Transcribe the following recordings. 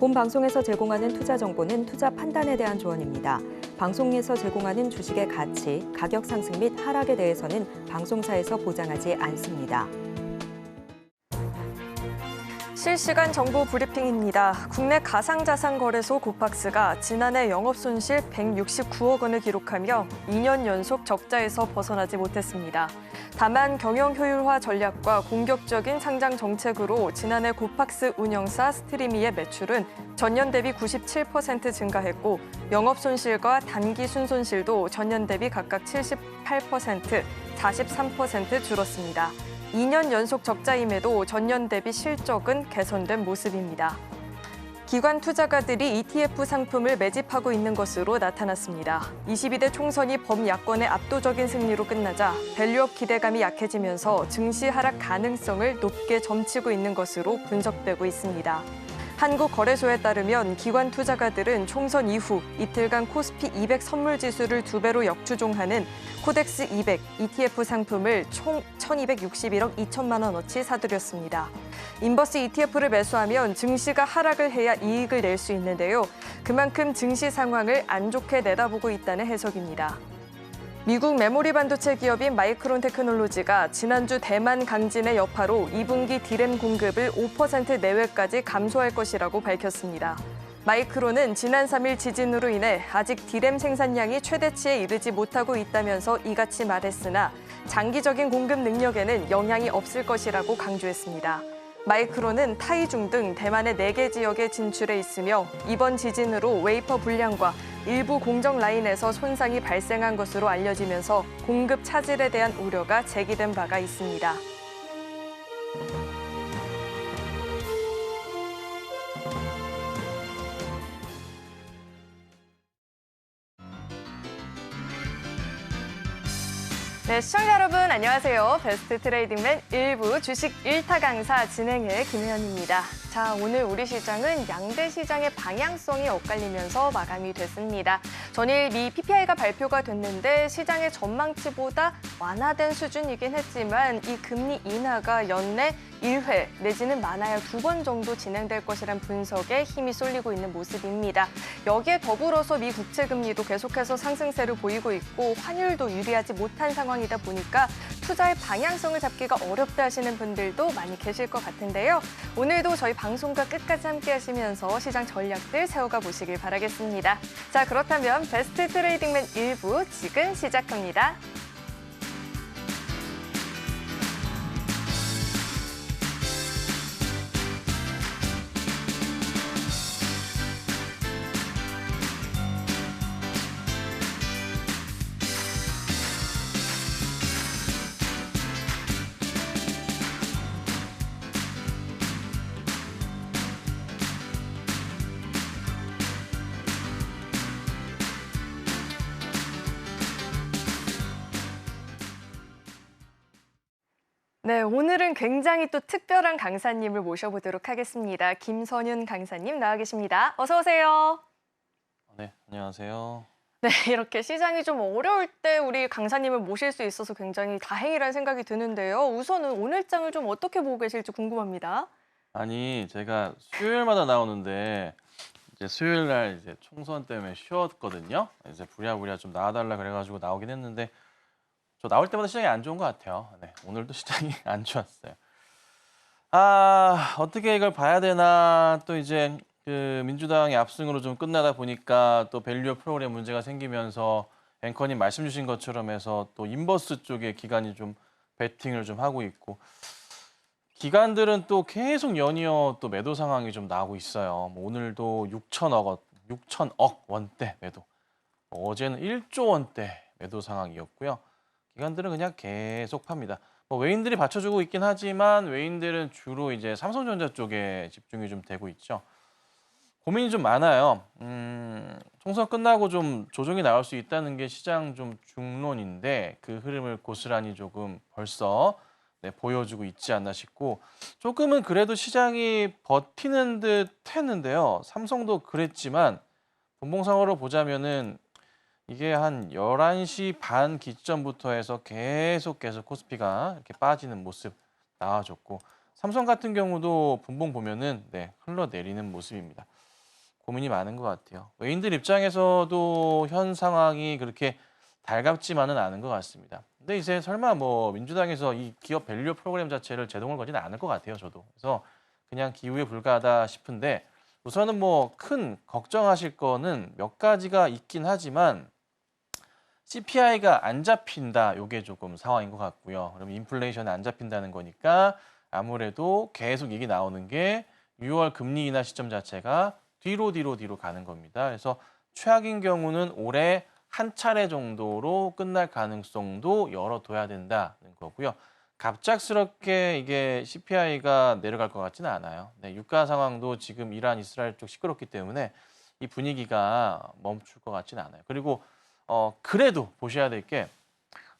본 방송에서 제공하는 투자 정보는 투자 판단에 대한 조언입니다. 방송에서 제공하는 주식의 가치, 가격 상승 및 하락에 대해서는 방송사에서 보장하지 않습니다. 실시간 정보 브리핑입니다. 국내 가상자산 거래소 고팍스가 지난해 영업손실 169억 원을 기록하며 2년 연속 적자에서 벗어나지 못했습니다. 다만 경영 효율화 전략과 공격적인 상장 정책으로 지난해 고팍스 운영사 스트리미의 매출은 전년 대비 97% 증가했고 영업손실과 단기 순손실도 전년 대비 각각 78%, 43% 줄었습니다. 2년 연속 적자임에도 전년 대비 실적은 개선된 모습입니다. 기관 투자가들이 ETF 상품을 매집하고 있는 것으로 나타났습니다. 22대 총선이 범야권의 압도적인 승리로 끝나자 밸류업 기대감이 약해지면서 증시 하락 가능성을 높게 점치고 있는 것으로 분석되고 있습니다. 한국거래소에 따르면 기관 투자가들은 총선 이후 이틀간 코스피 200 선물지수를 2배로 역추종하는 코덱스 200 ETF 상품을 총 1,261억 2천만 원어치 사들였습니다. 인버스 ETF를 매수하면 증시가 하락을 해야 이익을 낼 수 있는데요. 그만큼 증시 상황을 안 좋게 내다보고 있다는 해석입니다. 미국 메모리 반도체 기업인 마이크론 테크놀로지가 지난주 대만 강진의 여파로 2분기 디램 공급을 5% 내외까지 감소할 것이라고 밝혔습니다. 마이크론은 지난 3일 지진으로 인해 아직 디램 생산량이 최대치에 이르지 못하고 있다면서 이같이 말했으나 장기적인 공급 능력에는 영향이 없을 것이라고 강조했습니다. 마이크론은 타이중 등 대만의 4개 지역에 진출해 있으며 이번 지진으로 웨이퍼 불량과 일부 공정 라인에서 손상이 발생한 것으로 알려지면서 공급 차질에 대한 우려가 제기된 바가 있습니다. 네, 시청자 여러분 안녕하세요. 베스트 트레이딩맨 1부 주식 1타 강사 진행의 김혜연입니다. 자, 오늘 우리 시장은 양대 시장의 방향성이 엇갈리면서 마감이 됐습니다. 전일 미 PPI가 발표가 됐는데 시장의 전망치보다 완화된 수준이긴 했지만 이 금리 인하가 연내 1회 내지는 많아야 2번 정도 진행될 것이란 분석에 힘이 쏠리고 있는 모습입니다. 여기에 더불어서 미 국채금리도 계속해서 상승세를 보이고 있고 환율도 유리하지 못한 상황이다 보니까 투자의 방향성을 잡기가 어렵다 하시는 분들도 많이 계실 것 같은데요. 오늘도 저희 방송과 끝까지 함께 하시면서 시장 전략들 세워가 보시길 바라겠습니다. 자, 그렇다면 베스트 트레이딩맨 1부 지금 시작합니다. 네, 오늘은 굉장히 또 특별한 강사님을 모셔보도록 하겠습니다. 김선윤 강사님 나와 계십니다. 어서 오세요. 네, 안녕하세요. 네, 이렇게 시장이 좀 어려울 때 우리 강사님을 모실 수 있어서 굉장히 다행이라는 생각이 드는데요. 우선은 오늘장을 좀 어떻게 보고 계실지 궁금합니다. 아니, 제가 수요일마다 나오는데 이제 수요일 날 이제 총선 때문에 쉬었거든요. 이제 부랴부랴 좀 나와달라 그래가지고 나오긴 했는데 저 나올 때마다 시장이 안 좋은 것 같아요. 네, 오늘도 시장이 안 좋았어요. 어떻게 이걸 봐야 되나 또 이제 그 민주당의 압승으로 좀 끝나다 보니까 또 밸류 프로그램 문제가 생기면서 앵커님 말씀 주신 것처럼 해서 또 인버스 쪽에 기관이 좀 베팅을 좀 하고 있고 기관들은 또 계속 연이어 또 매도 상황이 좀 나오고 있어요. 뭐 오늘도 6천억 원대 매도. 어제는 1조 원대 매도 상황이었고요. 기관들은 그냥 계속 팝니다. 뭐 외인들이 받쳐주고 있긴 하지만 외인들은 주로 이제 삼성전자 쪽에 집중이 좀 되고 있죠. 고민이 좀 많아요. 총선 끝나고 좀 조정이 나올 수 있다는 게 시장 좀 중론인데 그 흐름을 고스란히 조금 벌써 보여주고 있지 않나 싶고 조금은 그래도 시장이 버티는 듯 했는데요. 삼성도 그랬지만 분봉상으로 보자면은 이게 한 11시 반 기점부터 해서 계속 코스피가 이렇게 빠지는 모습 나와줬고 삼성 같은 경우도 분봉 보면은 흘러내리는 모습입니다. 고민이 많은 것 같아요. 외인들 입장에서도 현 상황이 그렇게 달갑지만은 않은 것 같습니다. 근데 이제 설마 뭐 민주당에서 이 기업 밸류 프로그램 자체를 제동을 걸지는 않을 것 같아요, 저도. 그래서 그냥 기우에 불과하다 싶은데 우선은 뭐 큰 걱정하실 거는 몇 가지가 있긴 하지만 CPI가 안 잡힌다, 요게 조금 상황인 것 같고요. 그럼 인플레이션이 안 잡힌다는 거니까 아무래도 계속 얘기 나오는 게 6월 금리 인하 시점 자체가 뒤로 가는 겁니다. 그래서 최악인 경우는 올해 한 차례 정도로 끝날 가능성도 열어둬야 된다는 거고요. 갑작스럽게 이게 CPI가 내려갈 것 같지는 않아요. 네, 유가 상황도 지금 이란, 이스라엘 쪽 시끄럽기 때문에 이 분위기가 멈출 것 같지는 않아요. 그리고 그래도 보셔야 될 게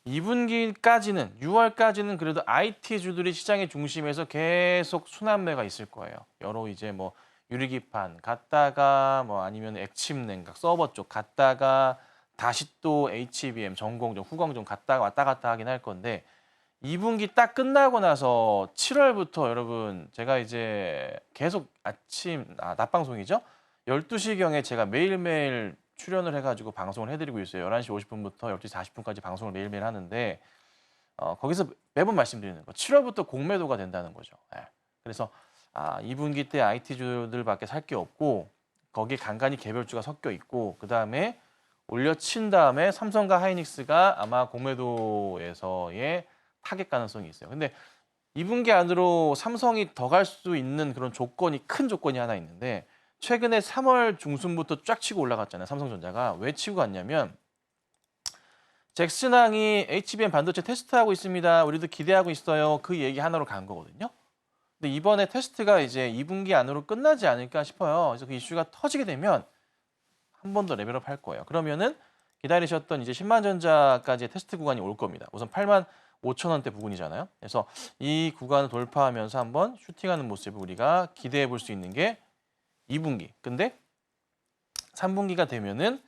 2분기까지는 6월까지는 그래도 IT주들이 시장의 중심에서 계속 순환매가 있을 거예요. 여러 이제 뭐 유리기판 갔다가 뭐 아니면 액침 냉각 서버 쪽 갔다가 다시 또 HBM 전공정 후공정 갔다가 왔다 갔다 하긴 할 건데 2분기 딱 끝나고 나서 7월부터 여러분 제가 이제 계속 낮 방송이죠. 12시경에 제가 매일매일 출연을 해가지고 방송을 해드리고 있어요. 11시 50분부터 12시 40분까지 방송을 매일매일 하는데 거기서 매번 말씀드리는 거 7월부터 공매도가 된다는 거죠. 네. 그래서 2분기 때 IT주들밖에 살 게 없고 거기에 간간히 개별주가 섞여 있고 그다음에 올려친 다음에 삼성과 하이닉스가 아마 공매도에서의 타겟 가능성이 있어요. 근데 2분기 안으로 삼성이 더 갈 수 있는 그런 조건이 큰 조건이 하나 있는데 최근에 3월 중순부터 쫙 치고 올라갔잖아요. 삼성전자가. 왜 치고 갔냐면 잭슨항이 HBM 반도체 테스트하고 있습니다. 우리도 기대하고 있어요. 그 얘기 하나로 간 거거든요. 근데 이번에 테스트가 이제 2분기 안으로 끝나지 않을까 싶어요. 그래서 그 이슈가 터지게 되면 한 번 더 레벨업 할 거예요. 그러면은 기다리셨던 이제 10만 전자까지의 테스트 구간이 올 겁니다. 우선 8만 5천 원대 부근이잖아요. 그래서 이 구간을 돌파하면서 한번 슈팅하는 모습을 우리가 기대해 볼 수 있는 게 2분기. 근데 3분기가 되면은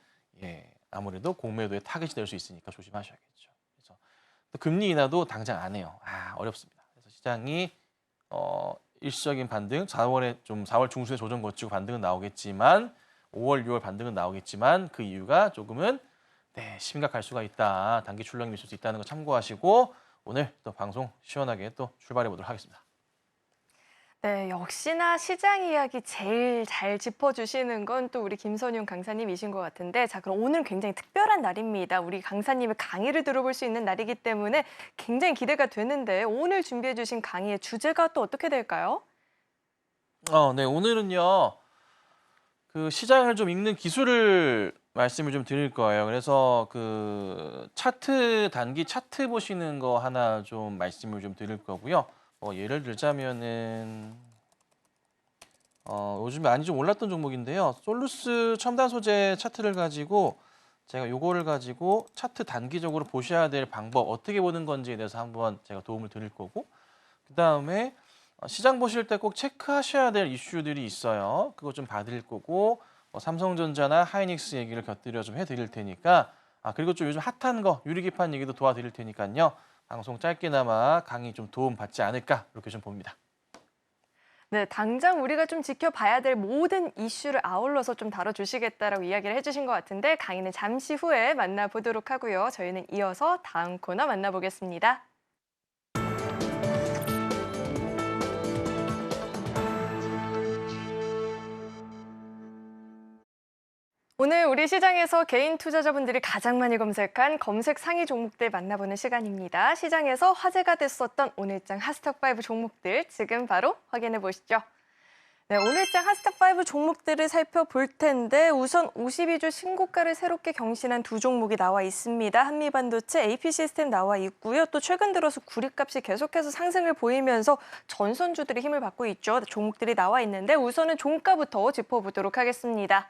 아무래도 공매도의 타겟이 될 수 있으니까 조심하셔야겠죠. 그래서 금리 인하도 당장 안 해요. 어렵습니다. 그래서 시장이 일시적인 반등, 4월 중순에 조정 거치고 반등은 나오겠지만 5월, 6월 반등은 나오겠지만 그 이유가 조금은 심각할 수가 있다. 단기 출렁임이 있을 수 있다는 거 참고하시고 오늘 또 방송 시원하게 또 출발해 보도록 하겠습니다. 네, 역시나 시장 이야기 제일 잘 짚어주시는 건 또 우리 김선용 강사님이신 것 같은데 자, 그럼 오늘 굉장히 특별한 날입니다. 우리 강사님의 강의를 들어볼 수 있는 날이기 때문에 굉장히 기대가 되는데 오늘 준비해 주신 강의의 주제가 또 어떻게 될까요? 네, 오늘은요. 그 시장을 좀 읽는 기술을 말씀을 좀 드릴 거예요. 그래서 그 단기 차트 보시는 거 하나 좀 말씀을 좀 드릴 거고요. 예를 들자면은 요즘 많이 좀 올랐던 종목인데요. 솔루스 첨단 소재 차트를 가지고 제가 요거를 가지고 차트 단기적으로 보셔야 될 방법 어떻게 보는 건지에 대해서 한번 제가 도움을 드릴 거고 그다음에 시장 보실 때 꼭 체크하셔야 될 이슈들이 있어요. 그거 좀 봐드릴 거고 삼성전자나 하이닉스 얘기를 곁들여 좀 해드릴 테니까 그리고 좀 요즘 핫한 거 유리기판 얘기도 도와드릴 테니까요. 방송 짧게나마 강의 좀 도움 받지 않을까 이렇게 좀 봅니다. 네, 당장 우리가 좀 지켜봐야 될 모든 이슈를 아울러서 좀 다뤄주시겠다라고 이야기를 해주신 것 같은데 강의는 잠시 후에 만나보도록 하고요. 저희는 이어서 다음 코너 만나보겠습니다. 오늘 우리 시장에서 개인 투자자분들이 가장 많이 검색한 검색 상위 종목들 만나보는 시간입니다. 시장에서 화제가 됐었던 오늘장 핫스탑5 종목들 지금 바로 확인해 보시죠. 네, 오늘장 핫스탑5 종목들을 살펴볼 텐데 우선 52주 신고가를 새롭게 경신한 두 종목이 나와 있습니다. 한미반도체, AP시스템 나와 있고요. 또 최근 들어서 구리값이 계속해서 상승을 보이면서 전선주들이 힘을 받고 있죠. 종목들이 나와 있는데 우선은 종가부터 짚어보도록 하겠습니다.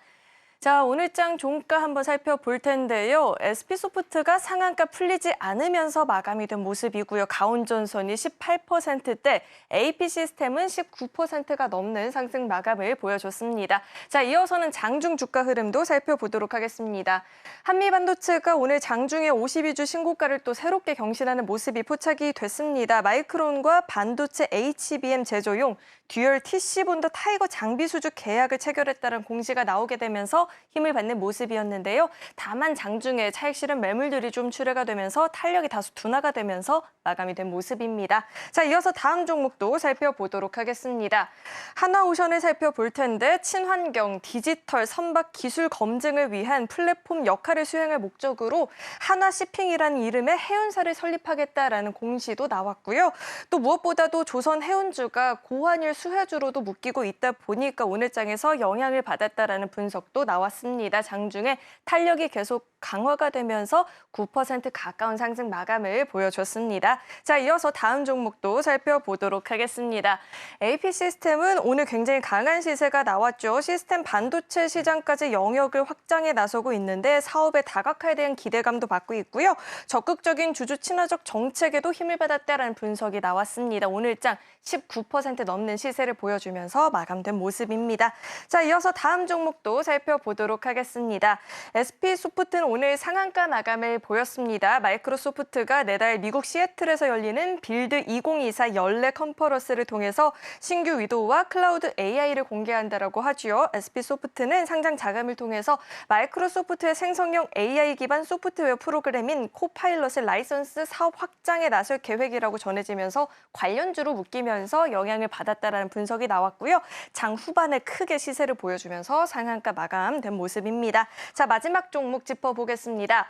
자, 오늘장 종가 한번 살펴볼 텐데요. SP소프트가 상한가 풀리지 않으면서 마감이 된 모습이고요. 가온전선이 18%대, AP시스템은 19%가 넘는 상승 마감을 보여줬습니다. 자, 이어서는 장중 주가 흐름도 살펴보도록 하겠습니다. 한미반도체가 오늘 장중에 52주 신고가를 또 새롭게 경신하는 모습이 포착이 됐습니다. 마이크론과 반도체 HBM 제조용 듀얼 TC본드 타이거 장비 수주 계약을 체결했다는 공시가 나오게 되면서 힘을 받는 모습이었는데요. 다만 장중에 차익 실현 매물들이 좀 출회가 되면서 탄력이 다소 둔화가 되면서 마감이 된 모습입니다. 자, 이어서 다음 종목도 살펴보도록 하겠습니다. 하나오션을 살펴볼 텐데 친환경, 디지털, 선박 기술 검증을 위한 플랫폼 역할을 수행할 목적으로 하나시핑이라는 이름의 해운사를 설립하겠다라는 공시도 나왔고요. 또 무엇보다도 조선 해운주가 고환율 수혜주로도 묶이고 있다 보니까 오늘장에서 영향을 받았다라는 분석도 나왔습니다. 장중에 탄력이 계속 강화가 되면서 9% 가까운 상승 마감을 보여줬습니다. 자, 이어서 다음 종목도 살펴보도록 하겠습니다. AP시스템은 오늘 굉장히 강한 시세가 나왔죠. 시스템 반도체 시장까지 영역을 확장해 나서고 있는데 사업의 다각화에 대한 기대감도 받고 있고요. 적극적인 주주 친화적 정책에도 힘을 받았다라는 분석이 나왔습니다. 오늘장 19% 넘는 시세를 보여주면서 마감된 모습입니다. 자, 이어서 다음 종목도 살펴보도록 하겠습니다. SP소프트는 오늘 상한가 마감을 보였습니다. 마이크로소프트가 내달 미국 시애틀에서 열리는 빌드 2024 연례 컨퍼런스를 통해서 신규 위도우와 클라우드 AI를 공개한다라고 하지요. SP소프트는 상장 자금을 통해서 마이크로소프트의 생성형 AI 기반 소프트웨어 프로그램인 코파일럿의 라이선스 사업 확장에 나설 계획이라고 전해지면서 관련주로 묶이면서 영향을 받았다라는 분석이 나왔고요. 장 후반에 크게 시세를 보여주면서 상한가 마감된 모습입니다. 자, 마지막 종목 짚어보겠습니다.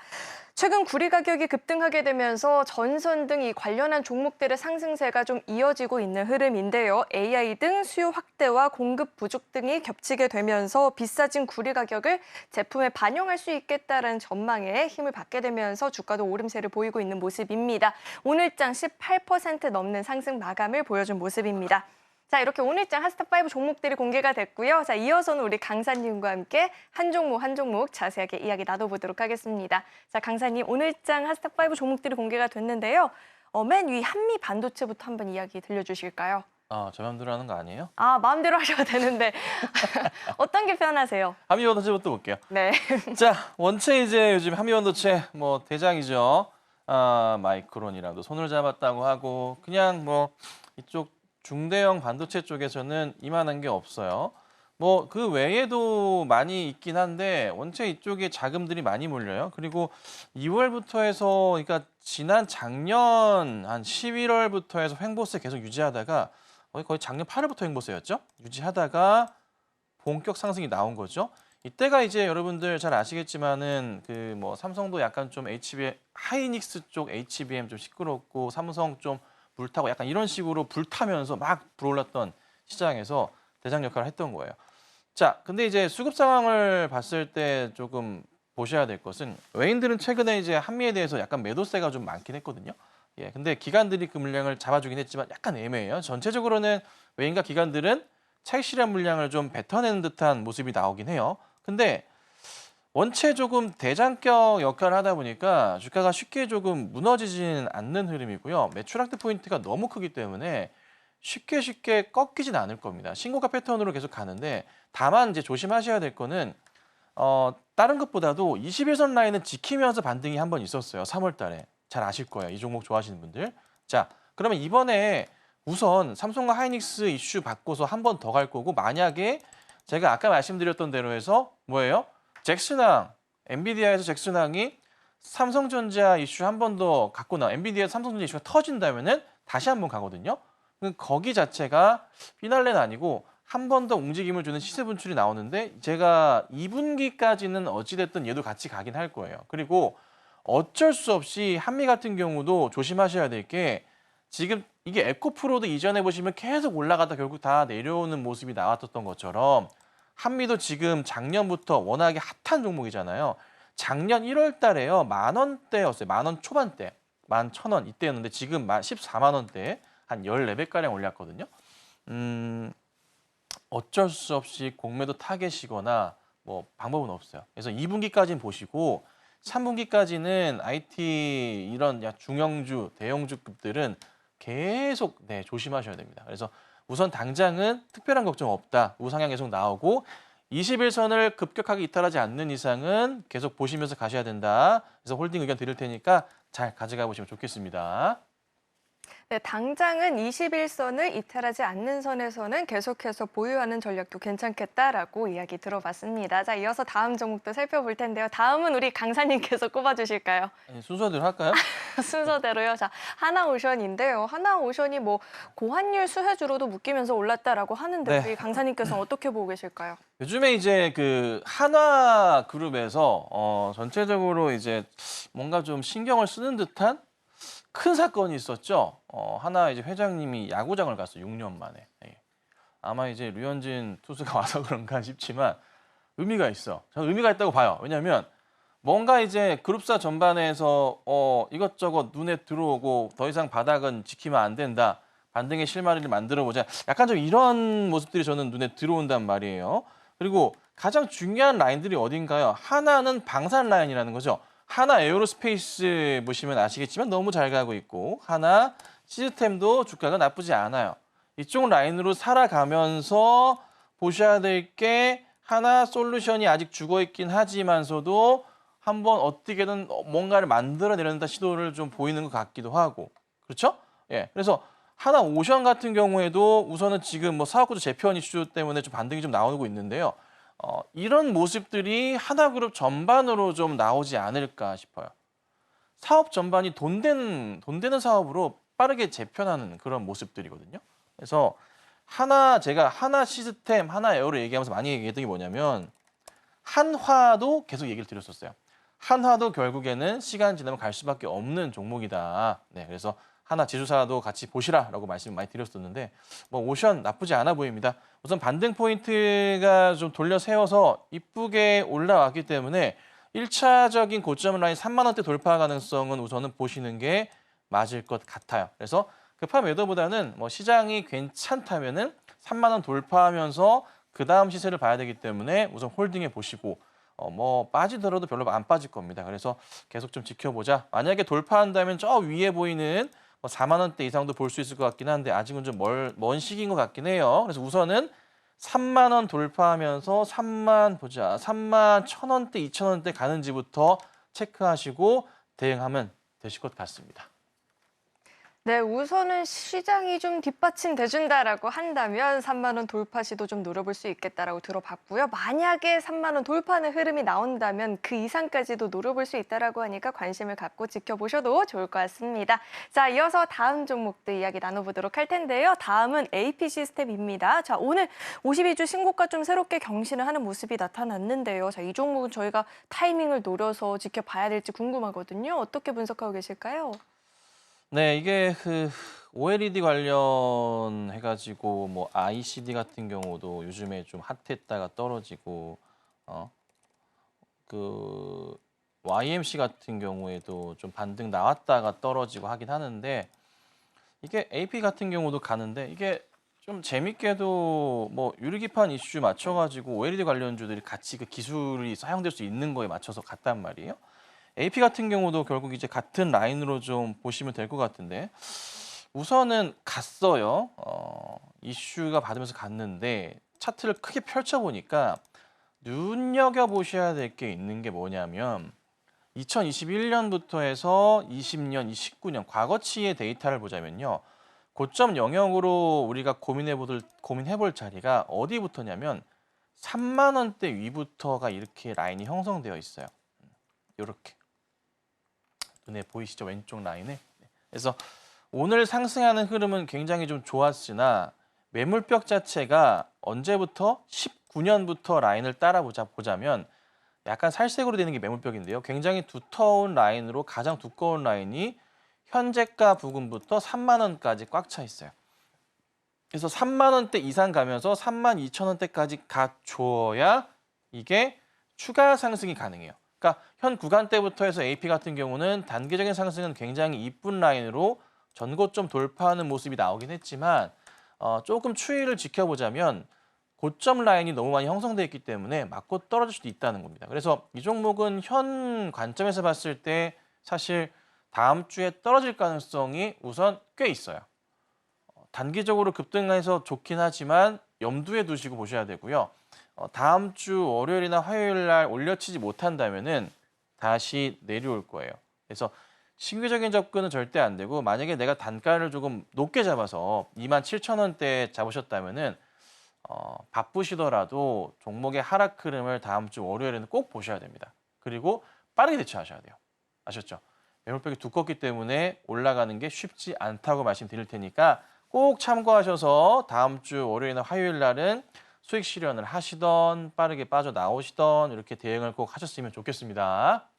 최근 구리 가격이 급등하게 되면서 전선 등 이 관련한 종목들의 상승세가 좀 이어지고 있는 흐름인데요. AI 등 수요 확대와 공급 부족 등이 겹치게 되면서 비싸진 구리 가격을 제품에 반영할 수 있겠다는 전망에 힘을 받게 되면서 주가도 오름세를 보이고 있는 모습입니다. 오늘장 18% 넘는 상승 마감을 보여준 모습입니다. 자, 이렇게 오늘장 핫스탑5 종목들이 공개가 됐고요. 자, 이어서는 우리 강사님과 함께 한 종목 자세하게 이야기 나눠보도록 하겠습니다. 자, 강사님, 오늘장 핫스탑5 종목들이 공개가 됐는데요. 맨 위 한미 반도체부터 한번 이야기 들려주실까요? 저 마음대로 하는 거 아니에요? 아, 마음대로 하셔도 되는데 어떤 게 편하세요? 한미반도체부터 볼게요. 네. 자, 원체 이제 요즘 한미반도체 뭐 대장이죠. 마이크론이랑도 손을 잡았다고 하고 그냥 뭐 이쪽 중대형 반도체 쪽에서는 이만한 게 없어요. 뭐 그 외에도 많이 있긴 한데 원체 이쪽에 자금들이 많이 몰려요. 그리고 2월부터 해서 그러니까 지난 작년 한 11월부터 해서 횡보세 계속 유지하다가 거의 작년 8월부터 횡보세였죠. 유지하다가 본격 상승이 나온 거죠. 이때가 이제 여러분들 잘 아시겠지만은 그 뭐 삼성도 약간 좀 HBM 하이닉스 쪽 HBM 좀 시끄럽고 삼성 좀 불타고 약간 이런 식으로 불타면서 막 불올랐던 시장에서 대장 역할을 했던 거예요. 자, 근데 이제 수급 상황을 봤을 때 조금 보셔야 될 것은 외인들은 최근에 이제 한미에 대해서 약간 매도세가 좀 많긴 했거든요. 예, 근데 기관들이 그 물량을 잡아주긴 했지만 약간 애매해요. 전체적으로는 외인과 기관들은 차익 실현 물량을 좀 뱉어내는 듯한 모습이 나오긴 해요. 근데 원체 조금 대장격 역할을 하다 보니까 주가가 쉽게 조금 무너지지는 않는 흐름이고요. 매출 확대 포인트가 너무 크기 때문에 쉽게 꺾이진 않을 겁니다. 신고가 패턴으로 계속 가는데 다만 이제 조심하셔야 될 거는 다른 것보다도 21선 라인은 지키면서 반등이 한 번 있었어요. 3월 달에. 잘 아실 거예요. 이 종목 좋아하시는 분들. 자, 그러면 이번에 우선 삼성과 하이닉스 이슈 받고서 한 번 더 갈 거고 만약에 제가 아까 말씀드렸던 대로 해서 뭐예요? 잭슨항, 엔비디아에서 잭슨항이 삼성전자 이슈 한 번 더 갖고 엔비디아 삼성전자 이슈가 터진다면은 다시 한 번 가거든요. 거기 자체가 피날레는 아니고 한 번 더 움직임을 주는 시세 분출이 나오는데 제가 2분기까지는 어찌됐든 얘도 같이 가긴 할 거예요. 그리고 어쩔 수 없이 한미 같은 경우도 조심하셔야 될 게 지금 이게 에코프로도 이전에 보시면 계속 올라가다 결국 다 내려오는 모습이 나왔던 것처럼 한미도 지금 작년부터 워낙에 핫한 종목이잖아요. 작년 1월 달에요. 10,000원대였어요. 10,000원 초반대. 11,000원 이때였는데 지금 14만 원대 한 14배가량 올랐거든요. 어쩔 수 없이 공매도 타겟이거나 뭐 방법은 없어요. 그래서 2분기까지는 보시고 3분기까지는 IT 이런 중형주, 대형주급들은 계속 조심하셔야 됩니다. 그래서 우선 당장은 특별한 걱정 없다. 우상향 계속 나오고 21선을 급격하게 이탈하지 않는 이상은 계속 보시면서 가셔야 된다. 그래서 홀딩 의견 드릴 테니까 잘 가져가 보시면 좋겠습니다. 네, 당장은 21선을 이탈하지 않는 선에서는 계속해서 보유하는 전략도 괜찮겠다라고 이야기 들어봤습니다. 자, 이어서 다음 종목도 살펴볼 텐데요. 다음은 우리 강사님께서 꼽아주실까요? 아니, 순서대로 할까요? 순서대로요. 자, 하나오션인데요. 하나오션이 뭐 고환율 수혜주로도 묶이면서 올랐다라고 하는데 네. 우리 강사님께서는 어떻게 보고 계실까요? 요즘에 이제 그 하나그룹에서 전체적으로 이제 뭔가 좀 신경을 쓰는 듯한 큰 사건이 있었죠. 하나 이제 회장님이 야구장을 갔어요. 6년 만에. 예. 아마 이제 류현진 투수가 와서 그런가 싶지만 의미가 있어. 저는 의미가 있다고 봐요. 왜냐하면 뭔가 이제 그룹사 전반에서 이것저것 눈에 들어오고 더 이상 바닥은 지키면 안 된다. 반등의 실마리를 만들어 보자. 약간 좀 이런 모습들이 저는 눈에 들어온단 말이에요. 그리고 가장 중요한 라인들이 어딘가요? 하나는 방산 라인이라는 거죠. 하나 에어로스페이스 보시면 아시겠지만 너무 잘 가고 있고 하나 시스템도 주가가 나쁘지 않아요. 이쪽 라인으로 살아가면서 보셔야 될 게 하나 솔루션이 아직 죽어있긴 하지만서도 한번 어떻게든 뭔가를 만들어내려는 시도를 좀 보이는 것 같기도 하고 그렇죠? 예, 그래서 하나 오션 같은 경우에도 우선은 지금 뭐 사업구조 재편 이슈 때문에 좀 반등이 좀 나오고 있는데요. 이런 모습들이 하나그룹 전반으로 좀 나오지 않을까 싶어요. 사업 전반이 돈 되는 사업으로 빠르게 재편하는 그런 모습들이거든요. 그래서 제가 하나 시스템, 하나 에어로 얘기하면서 많이 얘기했던 게 뭐냐면 한화도 계속 얘기를 드렸었어요. 한화도 결국에는 시간 지나면 갈 수밖에 없는 종목이다. 네, 그래서 하나 지주사도 같이 보시라라고 말씀 많이 드렸었는데 뭐 오션 나쁘지 않아 보입니다. 우선 반등 포인트가 좀 돌려 세워서 이쁘게 올라왔기 때문에 1차적인 고점 라인 3만 원대 돌파 가능성은 우선은 보시는 게 맞을 것 같아요. 그래서 급한 매도보다는 뭐 시장이 괜찮다면은 3만 원 돌파하면서 그 다음 시세를 봐야 되기 때문에 우선 홀딩해 보시고 뭐 빠지더라도 별로 안 빠질 겁니다. 그래서 계속 좀 지켜보자. 만약에 돌파한다면 저 위에 보이는 4만 원대 이상도 볼 수 있을 것 같긴 한데 아직은 좀 먼 시기인 것 같긴 해요. 그래서 우선은 3만 원 돌파하면서 3만 1,000원대, 2,000원대 가는지부터 체크하시고 대응하면 되실 것 같습니다. 네, 우선은 시장이 좀 뒷받침돼준다라고 한다면 3만 원 돌파 시도 좀 노려볼 수 있겠다라고 들어봤고요. 만약에 3만 원 돌파하는 흐름이 나온다면 그 이상까지도 노려볼 수 있다라고 하니까 관심을 갖고 지켜보셔도 좋을 것 같습니다. 자, 이어서 다음 종목들 이야기 나눠보도록 할 텐데요. 다음은 AP 시스템입니다. 자, 오늘 52주 신고가 좀 새롭게 경신을 하는 모습이 나타났는데요. 자, 이 종목은 저희가 타이밍을 노려서 지켜봐야 될지 궁금하거든요. 어떻게 분석하고 계실까요? 네, 이게 그 OLED 관련해가지고 뭐 ICD 같은 경우도 요즘에 좀 핫했다가 떨어지고 그 YMC 같은 경우에도 좀 반등 나왔다가 떨어지고 하긴 하는데 이게 AP 같은 경우도 가는데 이게 좀 재밌게도 뭐 유리기판 이슈 맞춰가지고 OLED 관련주들이 같이 그 기술이 사용될 수 있는 거에 맞춰서 갔단 말이에요. AP 같은 경우도 결국 이제 같은 라인으로 좀 보시면 될 것 같은데 우선은 갔어요. 이슈가 받으면서 갔는데 차트를 크게 펼쳐보니까 눈여겨보셔야 될 게 있는 게 뭐냐면 2021년부터 해서 20년, 29년 과거치의 데이터를 보자면요. 고점 영역으로 우리가 고민해볼 자리가 어디부터냐면 3만 원대 위부터가 이렇게 라인이 형성되어 있어요. 이렇게. 눈에 보이시죠? 왼쪽 라인에. 그래서 오늘 상승하는 흐름은 굉장히 좀 좋았으나 매물벽 자체가 언제부터? 19년부터 라인을 보자면 약간 살색으로 되는 게 매물벽인데요. 굉장히 두터운 라인으로 가장 두꺼운 라인이 현재가 부근부터 3만 원까지 꽉 차 있어요. 그래서 3만 원대 이상 가면서 3만 2천 원대까지 가줘야 이게 추가 상승이 가능해요. 그러니까 현 구간대부터 해서 AP 같은 경우는 단기적인 상승은 굉장히 이쁜 라인으로 전고점 돌파하는 모습이 나오긴 했지만 조금 추이를 지켜보자면 고점 라인이 너무 많이 형성돼 있기 때문에 맞고 떨어질 수도 있다는 겁니다. 그래서 이 종목은 현 관점에서 봤을 때 사실 다음 주에 떨어질 가능성이 우선 꽤 있어요. 단기적으로 급등해서 좋긴 하지만 염두에 두시고 보셔야 되고요. 다음 주 월요일이나 화요일 날 올려치지 못한다면은 다시 내려올 거예요. 그래서 신규적인 접근은 절대 안 되고 만약에 내가 단가를 조금 높게 잡아서 27,000원대 잡으셨다면은 바쁘시더라도 종목의 하락 흐름을 다음 주 월요일에는 꼭 보셔야 됩니다. 그리고 빠르게 대처하셔야 돼요. 아셨죠? 매물벽이 두껍기 때문에 올라가는 게 쉽지 않다고 말씀드릴 테니까 꼭 참고하셔서 다음 주 월요일이나 화요일 날은 수익 실현을 하시던 빠르게 빠져나오시던 이렇게 대응을 꼭 하셨으면 좋겠습니다.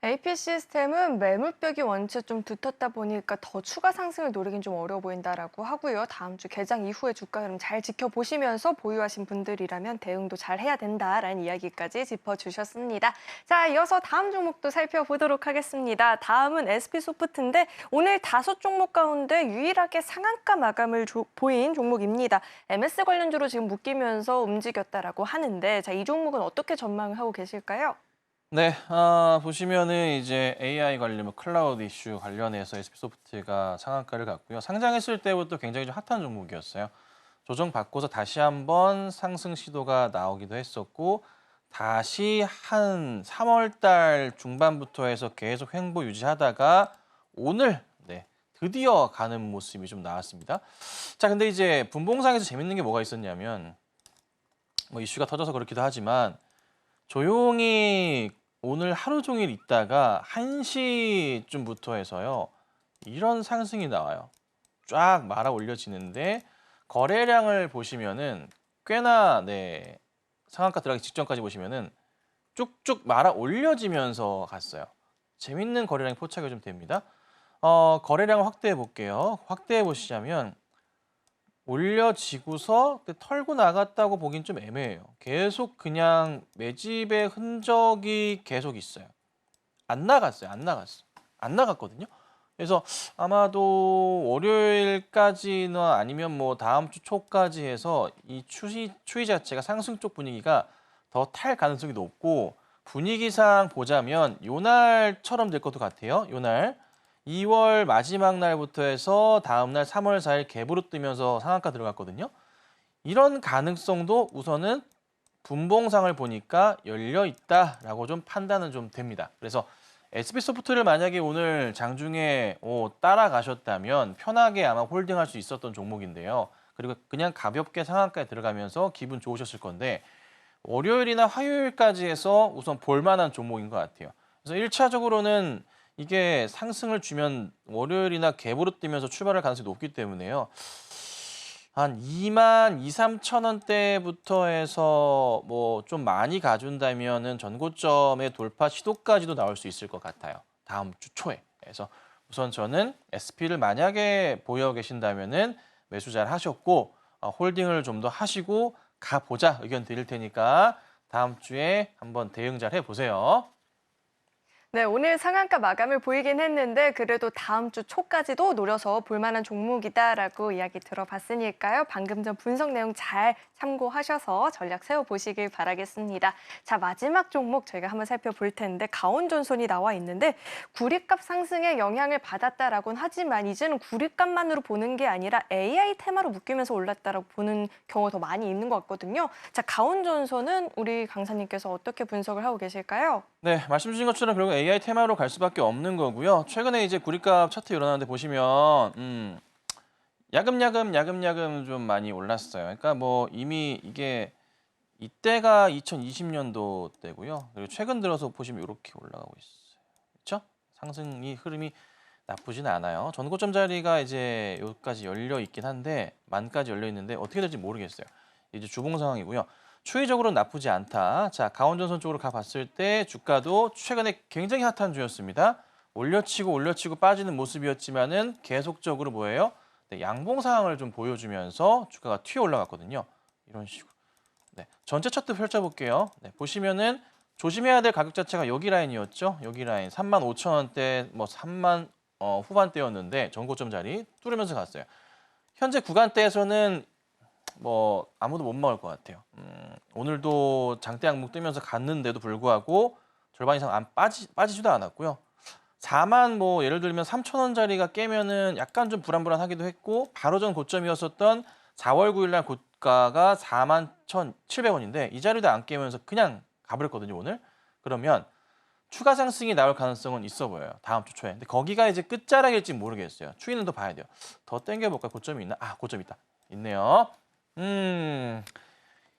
AP 시스템은 매물벽이 원체 좀 두텁다 보니까 더 추가 상승을 노리긴 좀 어려워 보인다라고 하고요. 다음 주 개장 이후에 주가 흐름 잘 지켜보시면서 보유하신 분들이라면 대응도 잘 해야 된다라는 이야기까지 짚어주셨습니다. 자, 이어서 다음 종목도 살펴보도록 하겠습니다. 다음은 SP소프트인데 오늘 5종목 가운데 유일하게 상한가 마감을 보인 종목입니다. MS 관련주로 지금 묶이면서 움직였다라고 하는데 자, 이 종목은 어떻게 전망을 하고 계실까요? 네, 보시면은 이제 AI 관련, 클라우드 이슈 관련해서 SP소프트가 상한가를 갔고요. 상장했을 때부터 굉장히 좀 핫한 종목이었어요. 조정 받고서 다시 한번 상승 시도가 나오기도 했었고, 다시 한 3월 달 중반부터 해서 계속 횡보 유지하다가 오늘, 네, 드디어 가는 모습이 좀 나왔습니다. 자, 근데 이제 분봉상에서 재밌는 게 뭐가 있었냐면, 뭐 이슈가 터져서 그렇기도 하지만, 조용히 오늘 하루 종일 있다가 1시쯤부터 해서요. 이런 상승이 나와요. 쫙 말아 올려지는데 거래량을 보시면은 꽤나 상한가 들어가기 직전까지 보시면은 쭉쭉 말아 올려지면서 갔어요. 재밌는 거래량이 포착이 좀 됩니다. 거래량을 확대해 볼게요. 확대해 보시자면 올려지고서 털고 나갔다고 보긴 좀 애매해요. 계속 그냥 매집의 흔적이 계속 있어요. 안 나갔어요. 안 나갔어. 안 나갔거든요. 그래서 아마도 월요일까지나 아니면 뭐 다음 주 초까지 해서 이 추이 자체가 상승 쪽 분위기가 더 탈 가능성이 높고 분위기상 보자면 요날처럼 될 것도 같아요. 요날. 2월 마지막 날부터 해서 다음 날 3월 4일 갭으로 뜨면서 상한가 들어갔거든요. 이런 가능성도 우선은 분봉상을 보니까 열려 있다라고 좀 판단은 좀 됩니다. 그래서 SP소프트를 만약에 오늘 장중에 따라가셨다면 편하게 아마 홀딩할 수 있었던 종목인데요. 그리고 그냥 가볍게 상한가에 들어가면서 기분 좋으셨을 건데 월요일이나 화요일까지 해서 우선 볼만한 종목인 것 같아요. 그래서 1차적으로는 이게 상승을 주면 월요일이나 갭으로 뛰면서 출발할 가능성이 높기 때문에요. 한 2만 2, 3천 원대부터 해서 뭐 좀 많이 가준다면은 전고점의 돌파 시도까지도 나올 수 있을 것 같아요. 다음 주 초에. 그래서 우선 저는 SP를 만약에 보유하고 계신다면은 매수 잘 하셨고 홀딩을 좀 더 하시고 가보자 의견 드릴 테니까 다음 주에 한번 대응 잘 해보세요. 네, 오늘 상한가 마감을 보이긴 했는데 그래도 다음 주 초까지도 노려서 볼만한 종목이다라고 이야기 들어봤으니까요. 방금 전 분석 내용 잘 참고하셔서 전략 세워보시길 바라겠습니다. 자, 마지막 종목 저희가 한번 살펴볼 텐데 가온존손이 나와 있는데 구리값 상승에 영향을 받았다라고는 하지만 이제는 구리값만으로 보는 게 아니라 AI 테마로 묶이면서 올랐다라고 보는 경우가 더 많이 있는 것 같거든요. 자, 가온존손은 우리 강사님께서 어떻게 분석을 하고 계실까요? 네, 말씀 주신 것처럼 결국 AI 테마로 갈 수밖에 없는 거고요. 최근에 이제 구리값 차트 일어나는데 보시면 야금야금 좀 많이 올랐어요. 그러니까 뭐 이미 이게 이때가 2020년도 때고요. 그리고 최근 들어서 보시면 이렇게 올라가고 있어요. 그렇죠? 상승이 흐름이 나쁘진 않아요. 전고점 자리가 이제 여기까지 열려 있긴 한데 만까지 열려 있는데 어떻게 될지 모르겠어요. 이제 주봉 상황이고요. 추이적으로는 나쁘지 않다. 자, 가온전선 쪽으로 가봤을 때 주가도 최근에 굉장히 핫한 주였습니다. 올려치고 빠지는 모습이었지만은 계속적으로 뭐예요? 네, 양봉 상황을 좀 보여주면서 주가가 튀어 올라갔거든요. 이런 식으로. 네, 전체 차트 펼쳐볼게요. 네, 보시면은 조심해야 될 가격 자체가 여기 라인이었죠. 여기 라인 35,000원대, 뭐 3만 후반대였는데 전고점 자리 뚫으면서 갔어요. 현재 구간대에서는 뭐 아무도 못 막을 것 같아요. 오늘도 장대 양봉 뜨면서 갔는데도 불구하고 절반 이상 빠지지도 않았고요. 4만 뭐 예를 들면 3,000원짜리가 깨면은 약간 좀 불안불안하기도 했고 바로 전 고점이었었던 4월 9일 날 고가가 41,700원인데 이 자리도 안 깨면서 그냥 가버렸거든요, 오늘. 그러면 추가 상승이 나올 가능성은 있어 보여요. 다음 주 초에. 근데 거기가 이제 끝자락일지 모르겠어요. 추이는 더 봐야 돼요. 더 땡겨볼까? 고점이 있나? 아, 고점 있다. 있네요.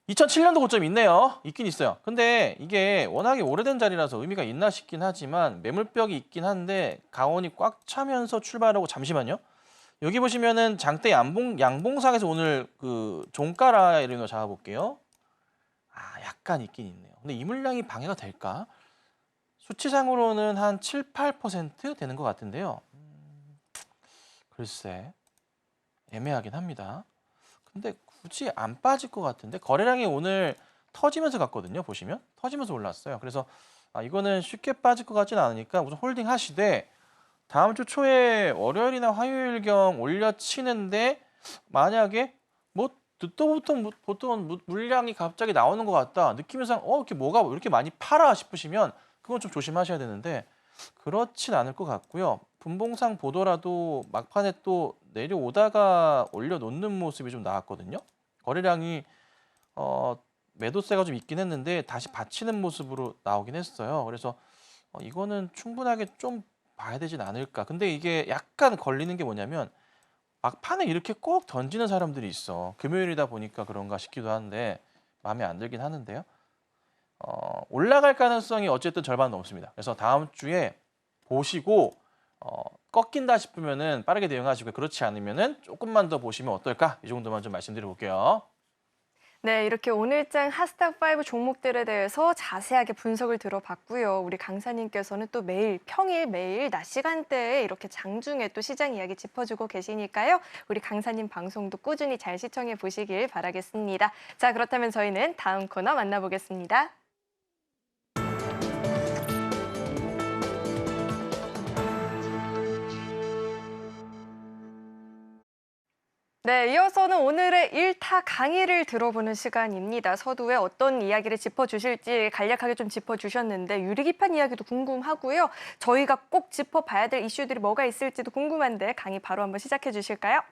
2007년도 고점이 있네요. 있긴 있어요. 근데 이게 워낙에 오래된 자리라서 의미가 있나 싶긴 하지만 매물벽이 있긴 한데 강원이 꽉 차면서 출발하고 잠시만요. 여기 보시면은 장대 양봉상에서 오늘 그 종가라 이런 거 잡아볼게요. 아, 약간 있긴 있네요. 근데 이 물량이 방해가 될까? 수치상으로는 한 7, 8% 되는 것 같은데요. 글쎄, 애매하긴 합니다. 근데 굳이 안 빠질 것 같은데 거래량이 오늘 터지면서 갔거든요. 보시면 터지면서 올랐어요. 그래서 이거는 쉽게 빠질 것 같지는 않으니까 우선 홀딩 하시되 다음 주 초에 월요일이나 화요일경 올려치는데 만약에 뭐 듣도 보통 물량이 갑자기 나오는 것 같다 느낌상 이렇게 뭐가 왜 이렇게 많이 팔아 싶으시면 그건 좀 조심하셔야 되는데 그렇진 않을 것 같고요. 분봉상 보더라도 막판에 또 내려오다가 올려놓는 모습이 좀 나왔거든요. 거래량이 매도세가 좀 있긴 했는데 다시 받치는 모습으로 나오긴 했어요. 그래서 이거는 충분하게 좀 봐야 되진 않을까. 근데 이게 약간 걸리는 게 뭐냐면 막판에 이렇게 꼭 던지는 사람들이 있어. 금요일이다 보니까 그런가 싶기도 한데 마음에 안 들긴 하는데요. 올라갈 가능성이 어쨌든 절반 넘습니다. 그래서 다음 주에 보시고 꺾인다 싶으면은 빠르게 대응하시고 그렇지 않으면은 조금만 더 보시면 어떨까? 이 정도만 좀 말씀드려 볼게요. 네, 이렇게 오늘장 하스닥5 종목들에 대해서 자세하게 분석을 들어봤고요. 우리 강사님께서는 또 평일 매일 낮 시간대에 이렇게 장중에 또 시장 이야기 짚어주고 계시니까요. 우리 강사님 방송도 꾸준히 잘 시청해 보시길 바라겠습니다. 자, 그렇다면 저희는 다음 코너 만나보겠습니다. 네, 이어서는 오늘의 일타 강의를 들어보는 시간입니다. 서두에 어떤 이야기를 짚어주실지 간략하게 좀 짚어주셨는데 유리기판 이야기도 궁금하고요. 저희가 꼭 짚어봐야 될 이슈들이 뭐가 있을지도 궁금한데 강의 바로 한번 시작해 주실까요?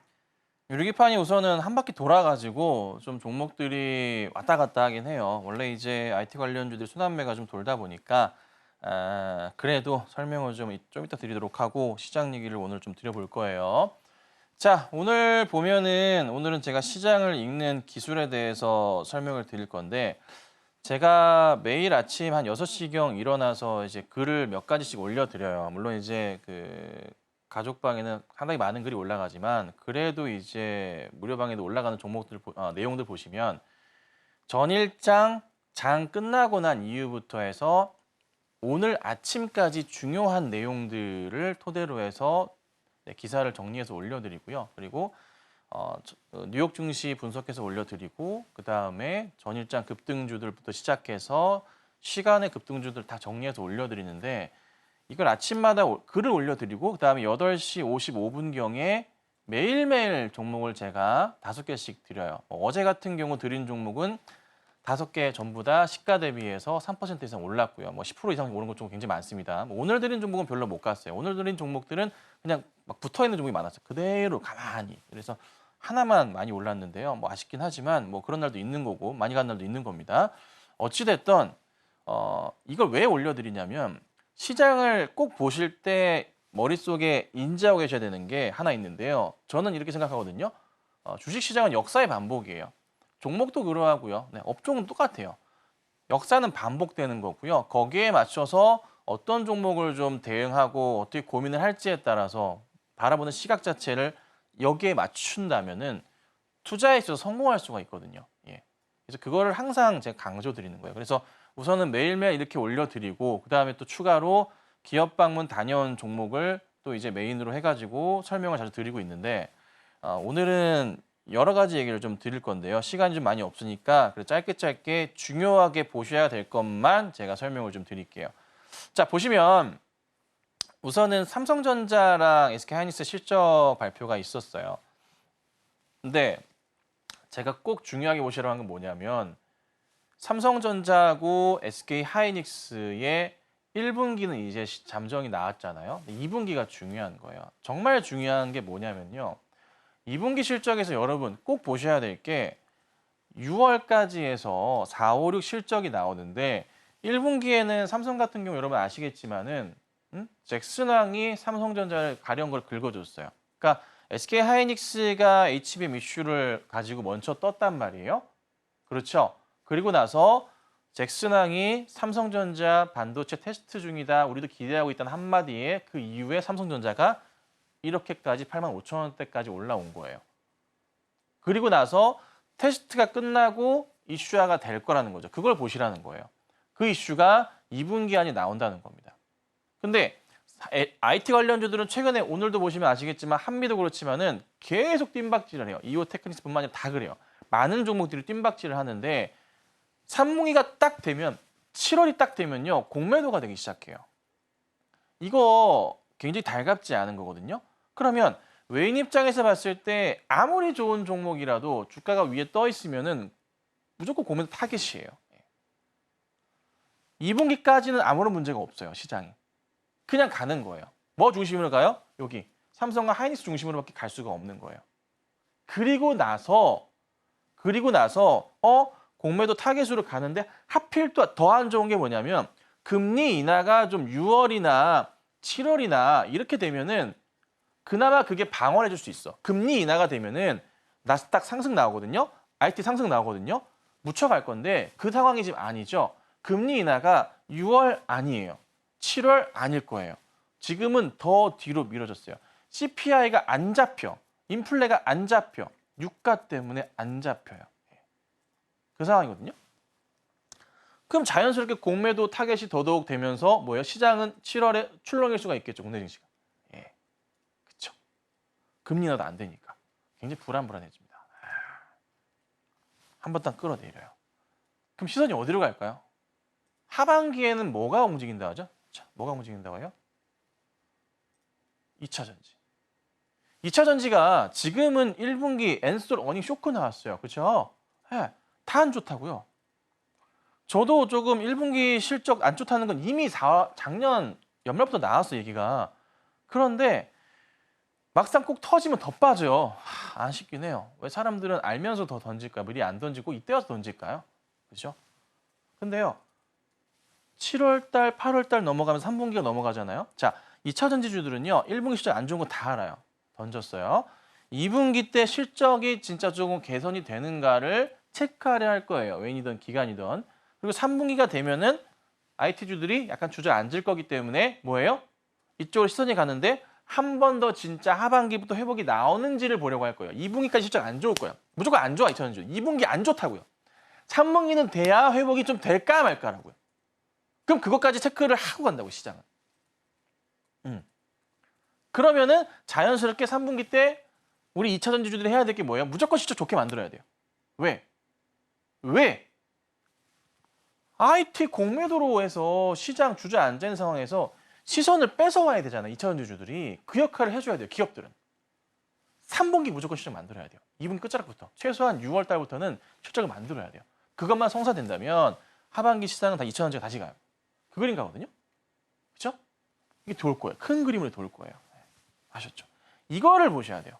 유리기판이 우선은 한 바퀴 돌아가지고 좀 종목들이 왔다 갔다 하긴 해요. 원래 이제 IT 관련주들 순환매가 좀 돌다 보니까 그래도 설명을 좀 이따 드리도록 하고 시장 얘기를 오늘 좀 드려볼 거예요. 자, 오늘은 제가 시장을 읽는 기술에 대해서 설명을 드릴 건데 제가 매일 아침 한 6시경 일어나서 이제 글을 몇 가지씩 올려드려요. 물론 이제 그 가족방에는 상당히 많은 글이 올라가지만 그래도 이제 무료방에도 올라가는 내용들 보시면 전일장 장 끝나고 난 이후부터 해서 오늘 아침까지 중요한 내용들을 토대로 해서 기사를 정리해서 올려드리고요. 그리고 뉴욕 증시 분석해서 올려드리고 그 다음에 전일장 급등주들부터 시작해서 시간의 급등주들 다 정리해서 올려드리는데 이걸 아침마다 글을 올려드리고 그 다음에 8시 55분경에 매일매일 종목을 제가 5개씩 드려요. 어제 같은 경우 드린 종목은 5개 전부 다 시가 대비해서 3% 이상 올랐고요. 10% 이상 오른 것 종목 굉장히 많습니다. 오늘 드린 종목은 별로 못 갔어요. 오늘 드린 종목들은 그냥 막 붙어있는 종목이 많았어요. 그대로 가만히. 그래서 하나만 많이 올랐는데요. 아쉽긴 하지만 그런 날도 있는 거고 많이 간 날도 있는 겁니다. 어찌됐든 이걸 왜 올려드리냐면 시장을 꼭 보실 때 머릿속에 인지하고 계셔야 되는 게 하나 있는데요. 저는 이렇게 생각하거든요. 주식시장은 역사의 반복이에요. 종목도 그러하고요. 네, 업종은 똑같아요. 역사는 반복되는 거고요. 거기에 맞춰서 어떤 종목을 좀 대응하고 어떻게 고민을 할지에 따라서 바라보는 시각 자체를 여기에 맞춘다면은 투자에 있어서 성공할 수가 있거든요. 예. 그래서 그거를 항상 제가 강조드리는 거예요. 그래서 우선은 매일매일 이렇게 올려드리고 그다음에 또 추가로 기업 방문 다녀온 종목을 또 이제 메인으로 해가지고 설명을 자주 드리고 있는데 오늘은 여러 가지 얘기를 좀 드릴 건데요. 시간이 좀 많이 없으니까 짧게 중요하게 보셔야 될 것만 제가 설명을 좀 드릴게요. 자, 보시면 우선은 삼성전자랑 SK하이닉스 실적 발표가 있었어요. 근데 제가 꼭 중요하게 보시라고 한 건 뭐냐면 삼성전자하고 SK 하이닉스의 1분기는 이제 잠정이 나왔잖아요. 2분기가 중요한 거예요. 정말 중요한 게 뭐냐면요. 2분기 실적에서 여러분 꼭 보셔야 될 게 6월까지 해서 4, 5, 6 실적이 나오는데 1분기에는 삼성 같은 경우 여러분 아시겠지만은 잭슨왕이 삼성전자를 가려운 걸 긁어줬어요. 그러니까 SK 하이닉스가 HBM 이슈를 가지고 먼저 떴단 말이에요. 그렇죠? 그리고 나서 잭슨왕이 삼성전자 반도체 테스트 중이다. 우리도 기대하고 있다는 한마디에 그 이후에 삼성전자가 이렇게까지 85,000원대까지 올라온 거예요. 그리고 나서 테스트가 끝나고 이슈화가 될 거라는 거죠. 그걸 보시라는 거예요. 그 이슈가 2분기 안에 나온다는 겁니다. 근데 IT 관련주들은 최근에 오늘도 보시면 아시겠지만 한미도 그렇지만은 계속 뜀박질을 해요. 이오 테크닉스뿐만 아니라 다 그래요. 많은 종목들이 뜀박질을 하는데 3분기가 딱 되면 7월이 딱 되면요. 공매도가 되기 시작해요. 이거 굉장히 달갑지 않은 거거든요. 그러면 외인 입장에서 봤을 때 아무리 좋은 종목이라도 주가가 위에 떠 있으면은 무조건 공매도 타겟이에요. 2분기까지는 아무런 문제가 없어요. 시장이. 그냥 가는 거예요. 뭐 중심으로 가요? 여기. 삼성과 하이닉스 중심으로밖에 갈 수가 없는 거예요. 그리고 나서 공매도 타겟으로 가는데 하필 또 더 안 좋은 게 뭐냐면 금리 인하가 좀 6월이나 7월이나 이렇게 되면은 그나마 그게 방어해 줄 수 있어. 금리 인하가 되면은 나스닥 상승 나오거든요. IT 상승 나오거든요. 묻혀갈 건데 그 상황이 지금 아니죠. 금리 인하가 6월 아니에요. 7월 아닐 거예요. 지금은 더 뒤로 미뤄졌어요. CPI가 안 잡혀. 인플레가 안 잡혀. 유가 때문에 안 잡혀요. 그 상황이거든요. 그럼 자연스럽게 공매도 타겟이 더더욱 되면서 뭐예요? 시장은 7월에 출렁일 수가 있겠죠. 국내 증시가. 예. 그렇죠. 금리 인하도 안 되니까. 굉장히 불안해집니다. 한번 딱 끌어내려요. 그럼 시선이 어디로 갈까요? 하반기에는 뭐가 움직인다 하죠? 자, 뭐가 움직인다고 해요? 2차 전지. 2차 전지가 지금은 1분기 엔솔 어닝 쇼크 나왔어요. 그렇죠? 네, 다 안 좋다고요. 저도 조금 1분기 실적 안 좋다는 건 이미 작년 연말부터 나왔어 얘기가. 그런데 막상 꼭 터지면 더 빠져요. 아쉽긴 해요. 왜 사람들은 알면서 더 던질까요? 미리 안 던지고 이때 와서 던질까요? 그렇죠? 근데요. 7월달, 8월달 넘어가면서 3분기가 넘어가잖아요. 자, 2차 전지주들은요. 1분기 실적 안 좋은 거 다 알아요. 던졌어요. 2분기 때 실적이 진짜 조금 개선이 되는가를 체크하려 할 거예요. 웬이든 기간이든. 그리고 3분기가 되면은 IT주들이 약간 주저앉을 거기 때문에 뭐예요? 이쪽으로 시선이 가는데 한 번 더 진짜 하반기부터 회복이 나오는지를 보려고 할 거예요. 2분기까지 실적 안 좋을 거예요. 무조건 안 좋아, 2차 전지. 2분기 안 좋다고요. 3분기는 돼야 회복이 좀 될까 말까라고요. 그럼 그것까지 체크를 하고 간다고 시장은. 그러면은 자연스럽게 3분기 때 우리 2차 전지주들이 해야 될 게 뭐예요? 무조건 실적 좋게 만들어야 돼요. 왜? IT 공매도로 해서 시장 주저앉아 있는 상황에서 시선을 뺏어와야 되잖아요. 2차 전지주들이. 그 역할을 해줘야 돼요. 기업들은. 3분기 무조건 실적 만들어야 돼요. 2분기 끝자락부터. 최소한 6월 달부터는 실적을 만들어야 돼요. 그것만 성사된다면 하반기 시장은 다 2차 전지가 다시 가요. 그 그림 가거든요. 그렇죠? 이게 돌 거예요. 큰 그림으로 돌 거예요. 아셨죠? 이거를 보셔야 돼요.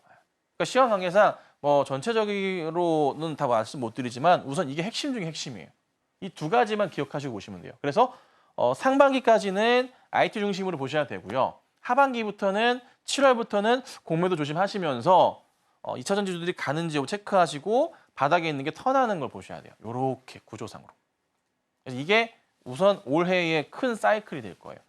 그러니까 시간 관계상 뭐 전체적으로는 다 말씀 못 드리지만 우선 이게 핵심 중에 핵심이에요. 이 두 가지만 기억하시고 보시면 돼요. 그래서 상반기까지는 IT 중심으로 보셔야 되고요. 하반기부터는 7월부터는 공매도 조심하시면서 2차 전지주들이 가는지 체크하시고 바닥에 있는 게 턴하는 걸 보셔야 돼요. 이렇게 구조상으로. 그래서 이게 우선 올해의 큰 사이클이 될 거예요.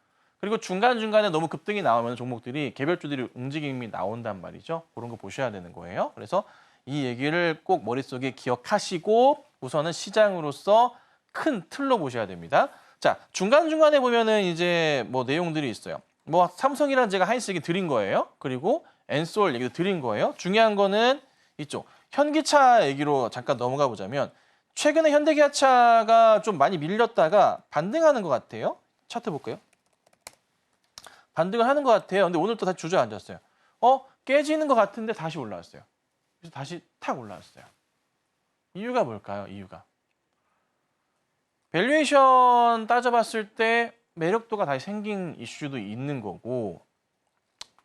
그리고 중간중간에 너무 급등이 나오면 종목들이 개별주들이 움직임이 나온단 말이죠. 그런 거 보셔야 되는 거예요. 그래서 이 얘기를 꼭 머릿속에 기억하시고 우선은 시장으로서 큰 틀로 보셔야 됩니다. 자, 중간중간에 보면은 이제 뭐 내용들이 있어요. 뭐 삼성이랑 제가 하이닉스 얘기 드린 거예요. 그리고 엔솔 얘기도 드린 거예요. 중요한 거는 이쪽 현기차 얘기로 잠깐 넘어가 보자면 최근에 현대기아차가 좀 많이 밀렸다가 반등하는 것 같아요. 차트 볼까요? 반등을 하는 것 같아요. 근데 오늘 또 다시 주저앉았어요. 깨지는 것 같은데 다시 올라왔어요. 그래서 다시 탁 올라왔어요. 이유가 뭘까요? 이유가. 밸류에이션 따져봤을 때 매력도가 다시 생긴 이슈도 있는 거고,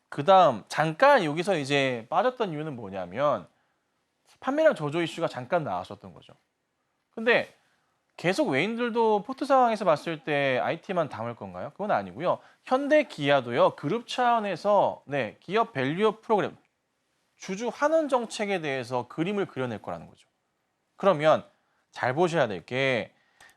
그 다음 잠깐 여기서 이제 빠졌던 이유는 뭐냐면 판매량 저조 이슈가 잠깐 나왔었던 거죠. 근데 계속 외인들도 포트 상황에서 봤을 때 IT만 담을 건가요? 그건 아니고요. 현대 기아도요. 그룹 차원에서 기업 밸류업 프로그램, 주주 환원 정책에 대해서 그림을 그려낼 거라는 거죠. 그러면 잘 보셔야 될 게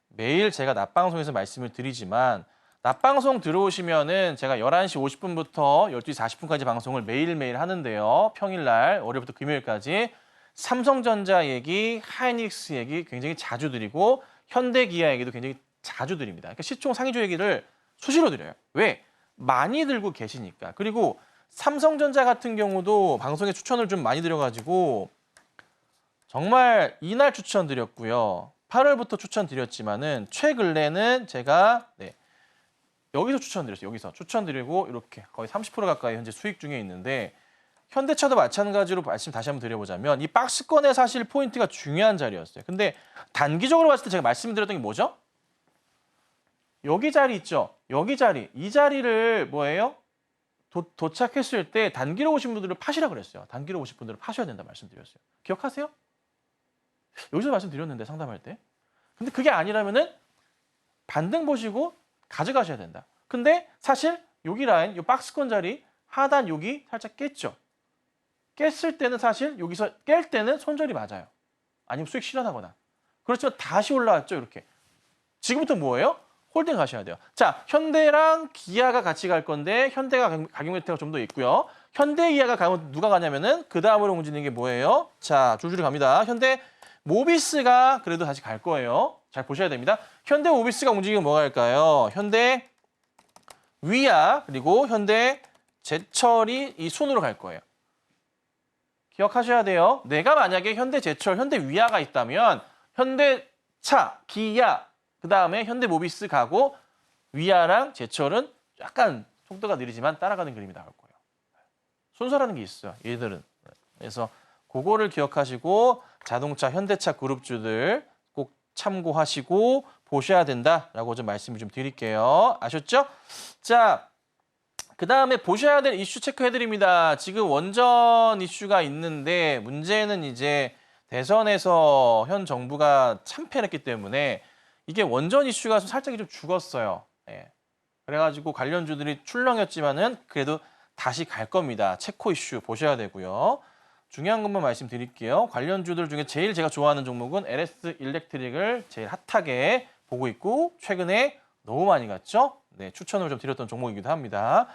매일 제가 낮방송에서 말씀을 드리지만 낮방송 들어오시면은 제가 11시 50분부터 12시 40분까지 방송을 매일매일 하는데요. 평일날 월요일부터 금요일까지 삼성전자 얘기, 하이닉스 얘기 굉장히 자주 드리고 현대기아 얘기도 굉장히 자주 드립니다. 그러니까 시총 상위주 얘기를 수시로 드려요. 왜? 많이 들고 계시니까. 그리고 삼성전자 같은 경우도 방송에 추천을 좀 많이 드려가지고 정말 이날 추천드렸고요. 8월부터 추천드렸지만은 최근래는 제가 여기서 추천드렸어요. 여기서 추천드리고 이렇게 거의 30% 가까이 현재 수익 중에 있는데 현대차도 마찬가지로 말씀 다시 한번 드려보자면 이 박스권의 사실 포인트가 중요한 자리였어요. 근데 단기적으로 봤을 때 제가 말씀드렸던 게 뭐죠? 여기 자리 있죠? 여기 자리. 이 자리를 뭐예요? 도착했을 때 단기로 오신 분들을 파시라 그랬어요. 단기로 오신 분들을 파셔야 된다 말씀드렸어요. 기억하세요? 여기서 말씀드렸는데 상담할 때. 근데 그게 아니라면은 반등 보시고 가져가셔야 된다. 근데 사실 여기 라인, 이 박스권 자리 하단 여기 살짝 깼죠. 깼을 때는 사실 여기서 깰 때는 손절이 맞아요. 아니면 수익 실현하거나. 그렇지만 다시 올라왔죠. 이렇게. 지금부터 뭐예요? 홀딩 가셔야 돼요. 자, 현대랑 기아가 같이 갈 건데 현대가 가격 혜택가 좀 더 있고요. 현대 기아가 가면 누가 가냐면은 그 다음으로 움직이는 게 뭐예요? 자, 줄줄이 갑니다. 현대 모비스가 그래도 다시 갈 거예요. 잘 보셔야 됩니다. 현대 모비스가 움직이면 뭐가 갈까요? 현대 위아 그리고 현대 제철이 이 순으로 갈 거예요. 기억하셔야 돼요. 내가 만약에 현대제철, 현대위아가 있다면 현대차, 기아, 그 다음에 현대모비스 가고 위아랑 제철은 약간 속도가 느리지만 따라가는 그림이 나올 거예요. 순서라는 게 있어요. 얘들은. 그래서 그거를 기억하시고 자동차, 현대차 그룹주들 꼭 참고하시고 보셔야 된다라고 좀 말씀을 좀 드릴게요. 아셨죠? 자. 그 다음에 보셔야 될 이슈 체크해드립니다. 지금 원전 이슈가 있는데 문제는 이제 대선에서 현 정부가 참패를 했기 때문에 이게 원전 이슈가 살짝 좀 죽었어요. 그래가지고 관련주들이 출렁였지만은 그래도 다시 갈 겁니다. 체코 이슈 보셔야 되고요. 중요한 것만 말씀드릴게요. 관련주들 중에 제일 제가 좋아하는 종목은 LS 일렉트릭을 제일 핫하게 보고 있고 최근에 너무 많이 갔죠? 추천을 좀 드렸던 종목이기도 합니다.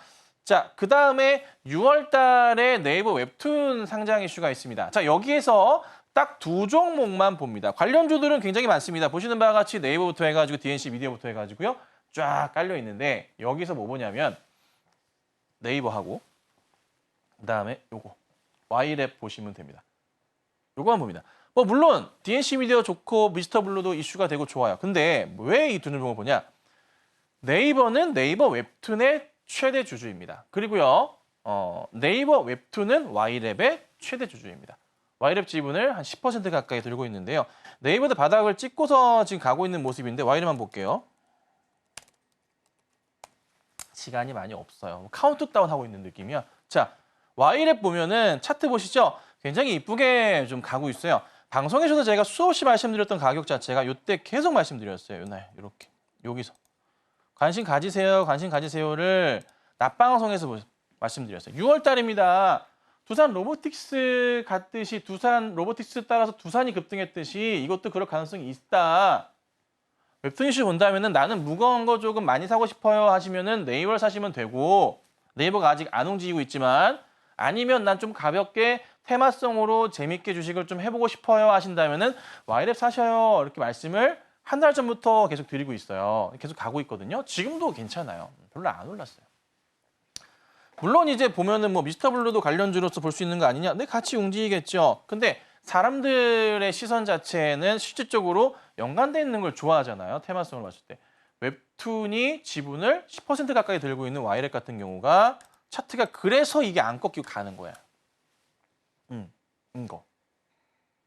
자, 그 다음에 6월 달에 네이버 웹툰 상장 이슈가 있습니다. 자, 여기에서 딱 두 종목만 봅니다. 관련주들은 굉장히 많습니다. 보시는 바와 같이 네이버부터 해가지고 DNC 미디어부터 해가지고요. 쫙 깔려 있는데 여기서 뭐 보냐면 네이버하고 그 다음에 요거 Y랩 보시면 됩니다. 요거만 봅니다. 뭐 물론 DNC 미디어 좋고 미스터 블루도 이슈가 되고 좋아요. 근데 왜 이 두 종목을 보냐? 네이버는 네이버 웹툰의 최대 주주입니다. 그리고요, 네이버 웹툰은 Y랩의 최대 주주입니다. Y랩 지분을 한 10% 가까이 들고 있는데요. 네이버도 바닥을 찍고서 지금 가고 있는 모습인데 Y랩만 볼게요. 시간이 많이 없어요. 카운트다운 하고 있는 느낌이야. 자, Y랩 보면은 차트 보시죠? 굉장히 이쁘게 좀 가고 있어요. 방송에서도 제가 수없이 말씀드렸던 가격 자체가 이때 계속 말씀드렸어요. 요날 이렇게 여기서. 관심 가지세요, 관심 가지세요를 낮방송에서 말씀드렸어요. 6월 달입니다. 두산 로보틱스 갔듯이 두산 로보틱스 따라서 두산이 급등했듯이 이것도 그럴 가능성이 있다. 웹툰 이슈 본다면은 나는 무거운 거 조금 많이 사고 싶어요 하시면은 네이버를 사시면 되고 네이버가 아직 안 움직이고 있지만 아니면 난 좀 가볍게 테마성으로 재밌게 주식을 좀 해보고 싶어요 하신다면은 Y랩 사셔요 이렇게 말씀을 한 달 전부터 계속 드리고 있어요. 계속 가고 있거든요. 지금도 괜찮아요. 별로 안 올랐어요. 물론 이제 보면은 뭐 미스터 블루도 관련주로서 볼 수 있는 거 아니냐? 네, 같이 움직이겠죠. 근데 사람들의 시선 자체는 실질적으로 연관돼 있는 걸 좋아하잖아요. 테마성을 봤을 때. 웹툰이 지분을 10% 가까이 들고 있는 Y랩 같은 경우가 차트가 그래서 이게 안 꺾이고 가는 거야. 이거.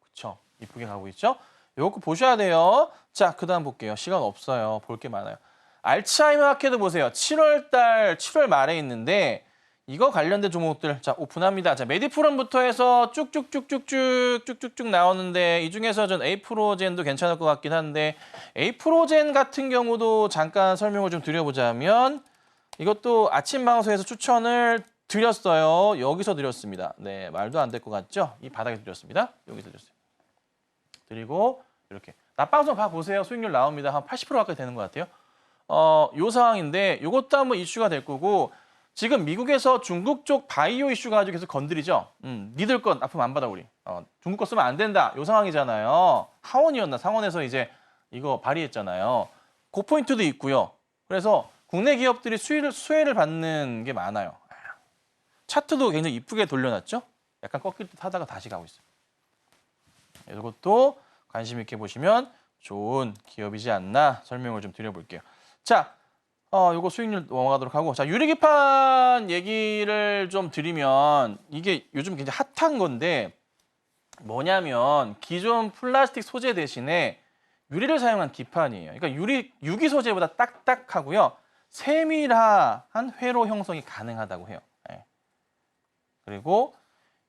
그쵸? 이쁘게 가고 있죠? 요거 보셔야 돼요. 자, 그다음 볼게요. 시간 없어요. 볼 게 많아요. 알츠하이머 학회도 보세요. 7월 말에 있는데 이거 관련된 종목들 자 오픈합니다. 자 메디프롬부터 해서 쭉쭉쭉쭉쭉 나오는데 이 중에서 전 에이프로젠도 괜찮을 것 같긴 한데 에이프로젠 같은 경우도 잠깐 설명을 좀 드려보자면 이것도 아침 방송에서 추천을 드렸어요. 여기서 드렸습니다. 네 말도 안 될 것 같죠? 이 바닥에서 드렸습니다. 여기서 드렸어요. 드리고 이렇게 낮방송 봐보세요. 수익률 나옵니다. 한 80% 가까이 되는 것 같아요. 요 상황인데 이것도 한번 이슈가 될 거고 지금 미국에서 중국 쪽 바이오 이슈 가지고 계속 건드리죠. 니들 건 납품 안 받아 우리. 중국 거 쓰면 안 된다. 요 상황이잖아요. 하원이었나 상원에서 이제 이거 발의했잖아요. 그 포인트도 있고요. 그래서 국내 기업들이 수혜를 받는 게 많아요. 차트도 굉장히 이쁘게 돌려놨죠. 약간 꺾일 듯 하다가 다시 가고 있어요. 이것도 관심 있게 보시면 좋은 기업이지 않나 설명을 좀 드려볼게요. 자, 요거 수익률 넘어가도록 하고 자 유리기판 얘기를 좀 드리면 이게 요즘 굉장히 핫한 건데 뭐냐면 기존 플라스틱 소재 대신에 유리를 사용한 기판이에요. 그러니까 유기 소재보다 딱딱하고요. 세밀한 회로 형성이 가능하다고 해요. 네. 그리고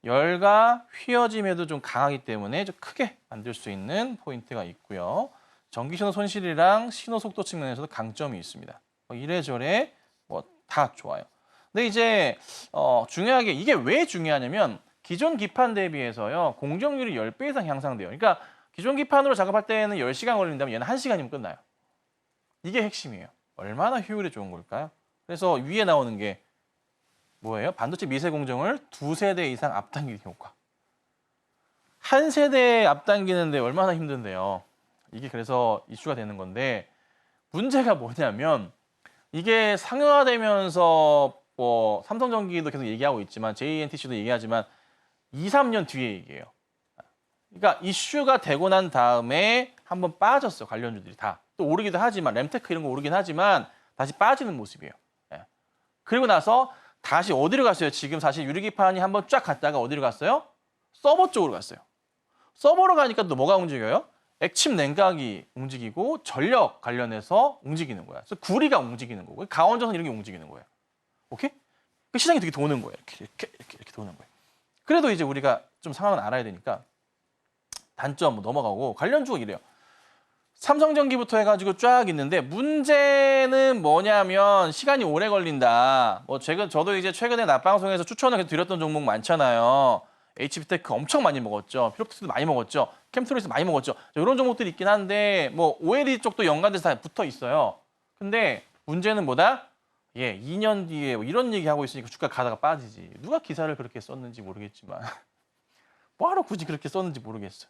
열과 휘어짐에도 좀 강하기 때문에 좀 크게 만들 수 있는 포인트가 있고요. 전기신호 손실이랑 신호 속도 측면에서도 강점이 있습니다. 이래저래 뭐 다 좋아요. 근데 이제 중요하게 이게 왜 중요하냐면 기존 기판 대비해서요. 공정률이 10배 이상 향상돼요. 그러니까 기존 기판으로 작업할 때는 10시간 걸린다면 얘는 1시간이면 끝나요. 이게 핵심이에요. 얼마나 효율이 좋은 걸까요? 그래서 위에 나오는 게 뭐예요? 반도체 미세 공정을 2세대 이상 앞당기는 효과. 한 세대 앞당기는데 얼마나 힘든데요. 이게 그래서 이슈가 되는 건데 문제가 뭐냐면 이게 상용화되면서 뭐 삼성전기도 계속 얘기하고 있지만 JNTC도 얘기하지만 2, 3년 뒤에 얘기해요. 그러니까 이슈가 되고 난 다음에 한번 빠졌어요. 관련주들이 다. 또 오르기도 하지만 램테크 이런 거 오르긴 하지만 다시 빠지는 모습이에요. 예. 그리고 나서 다시 어디로 갔어요? 지금 사실 유리기판이 한번 쫙 갔다가 어디로 갔어요? 서버 쪽으로 갔어요. 서버로 가니까 또 뭐가 움직여요? 액침 냉각이 움직이고 전력 관련해서 움직이는 거야. 그래서 구리가 움직이는 거고 가원전선 이런 게 움직이는 거예요. 오케이? 그 시장이 되게 도는 거예요. 이렇게 도는 거예요. 그래도 이제 우리가 좀 상황을 알아야 되니까 단점 뭐 넘어가고 관련주가 이래요. 삼성전기부터 해가지고 쫙 있는데 문제는 뭐냐면 시간이 오래 걸린다. 뭐 저도 이제 최근에 낮방송에서 추천을 계속 드렸던 종목 많잖아요. HB테크 엄청 많이 먹었죠. 피롭틱스도 많이 먹었죠. 캠트로이스 많이 먹었죠. 이런 종목들이 있긴 한데 뭐 OLED 쪽도 연관돼서 다 붙어 있어요. 근데 문제는 뭐다? 2년 뒤에 뭐 이런 얘기하고 있으니까 주가 가다가 빠지지. 누가 기사를 그렇게 썼는지 모르겠지만 뭐하러 굳이 그렇게 썼는지 모르겠어.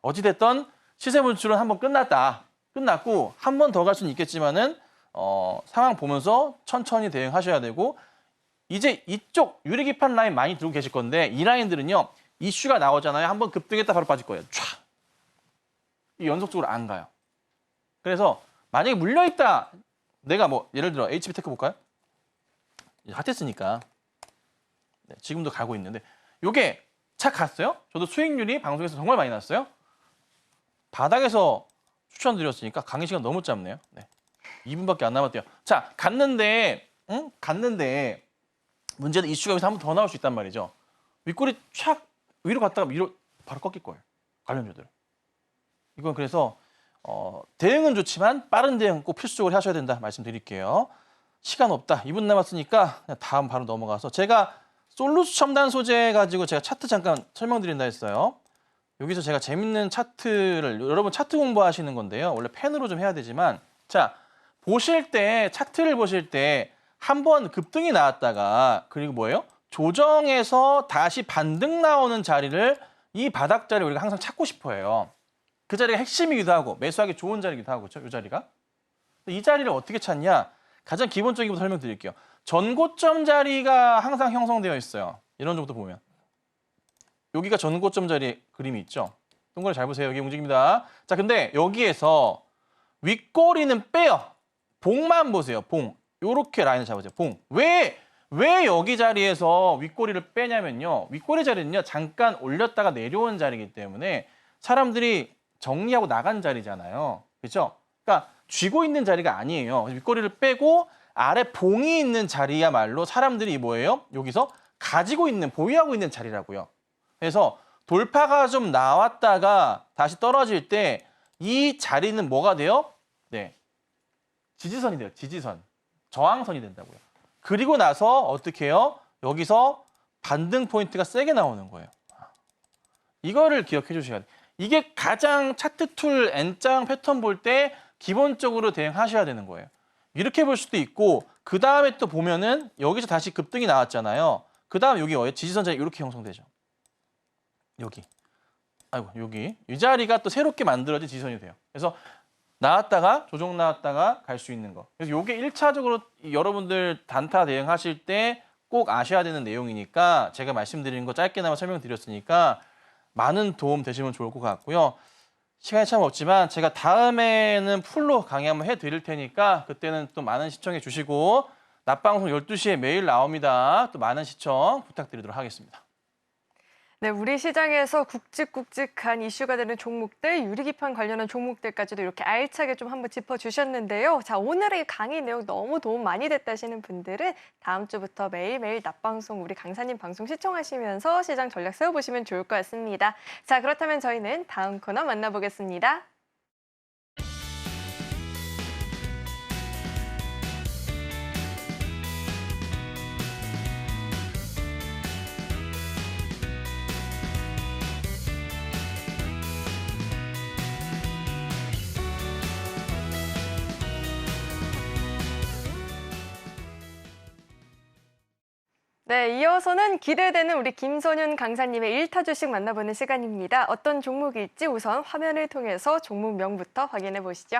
어찌됐든 시세 분출은 한번 끝났다. 끝났고 한 번 더 갈 수는 있겠지만은 상황 보면서 천천히 대응하셔야 되고 이제 이쪽 유리기판 라인 많이 들고 계실 건데 이 라인들은요. 이슈가 나오잖아요. 한번 급등했다 바로 빠질 거예요. 촤. 이 연속적으로 안 가요. 그래서 만약에 물려있다. 내가 뭐 예를 들어 HB테크 볼까요? 핫했으니까 네, 지금도 가고 있는데 요게 착 갔어요. 저도 수익률이 방송에서 정말 많이 났어요. 바닥에서 추천드렸으니까 강의 시간 너무 짧네요. 네. 2분밖에 안 남았대요. 자, 갔는데 문제는 이슈가 여기서 한 번 더 나올 수 있단 말이죠. 윗골이 촥 위로 갔다가 위로 바로 꺾일 거예요. 관련주들. 이건 그래서 대응은 좋지만 빠른 대응 꼭 필수적으로 하셔야 된다 말씀드릴게요. 시간 없다. 2분 남았으니까 그냥 다음 바로 넘어가서 제가 솔루스 첨단 소재 가지고 제가 차트 잠깐 설명드린다 했어요. 여기서 제가 재밌는 차트를 여러분 차트 공부하시는 건데요. 원래 펜으로 좀 해야 되지만 자 보실 때 차트를 보실 때 한번 급등이 나왔다가 그리고 뭐예요? 조정해서 다시 반등 나오는 자리를 이 바닥 자리 우리가 항상 찾고 싶어 해요. 그 자리가 핵심이기도 하고 매수하기 좋은 자리이기도 하고 그렇죠? 이 자리가. 이 자리를 어떻게 찾냐? 가장 기본적인 것부터 설명드릴게요. 전고점 자리가 항상 형성되어 있어요. 이런 정도 보면. 여기가 전고점 자리 그림이 있죠. 동그라미 잘 보세요. 여기 움직입니다. 자, 근데 여기에서 윗꼬리는 빼요. 봉만 보세요. 봉. 요렇게 라인을 잡으세요. 봉. 왜 여기 자리에서 윗꼬리를 빼냐면요. 윗꼬리 자리는요. 잠깐 올렸다가 내려온 자리이기 때문에 사람들이 정리하고 나간 자리잖아요. 그렇죠? 그러니까 쥐고 있는 자리가 아니에요. 윗꼬리를 빼고 아래 봉이 있는 자리야말로 사람들이 뭐예요? 여기서 가지고 있는, 보유하고 있는 자리라고요. 그래서 돌파가 좀 나왔다가 다시 떨어질 때 이 자리는 뭐가 돼요? 네, 지지선이 돼요. 지지선. 저항선이 된다고요. 그리고 나서 어떻게 해요? 여기서 반등 포인트가 세게 나오는 거예요. 이거를 기억해 주셔야 돼요. 이게 가장 차트 툴 N장 패턴 볼 때 기본적으로 대응하셔야 되는 거예요. 이렇게 볼 수도 있고 그 다음에 또 보면은 여기서 다시 급등이 나왔잖아요. 그 다음 여기 뭐예요? 지지선 자리 이렇게 형성되죠. 여기. 아이고 여기. 이 자리가 또 새롭게 만들어진 지지선이 돼요. 그래서 나왔다가 조정 나왔다가 갈 수 있는 거. 그래서 이게 1차적으로 여러분들 단타 대응하실 때 꼭 아셔야 되는 내용이니까 제가 말씀드린 거 짧게나마 설명드렸으니까 많은 도움 되시면 좋을 것 같고요. 시간이 참 없지만 제가 다음에는 풀로 강의 한번 해드릴 테니까 그때는 또 많은 시청해 주시고 낮방송 12시에 매일 나옵니다. 또 많은 시청 부탁드리도록 하겠습니다. 네, 우리 시장에서 굵직굵직한 이슈가 되는 종목들, 유리기판 관련한 종목들까지도 이렇게 알차게 좀 한번 짚어주셨는데요. 자, 오늘의 강의 내용 너무 도움 많이 됐다 하시는 분들은 다음 주부터 매일매일 낮방송 우리 강사님 방송 시청하시면서 시장 전략 세워보시면 좋을 것 같습니다. 자, 그렇다면 저희는 다음 코너 만나보겠습니다. 네, 이어서는 기대되는 우리 김선윤 강사님의 1타 주식 만나보는 시간입니다. 어떤 종목일지 우선 화면을 통해서 종목명부터 확인해 보시죠.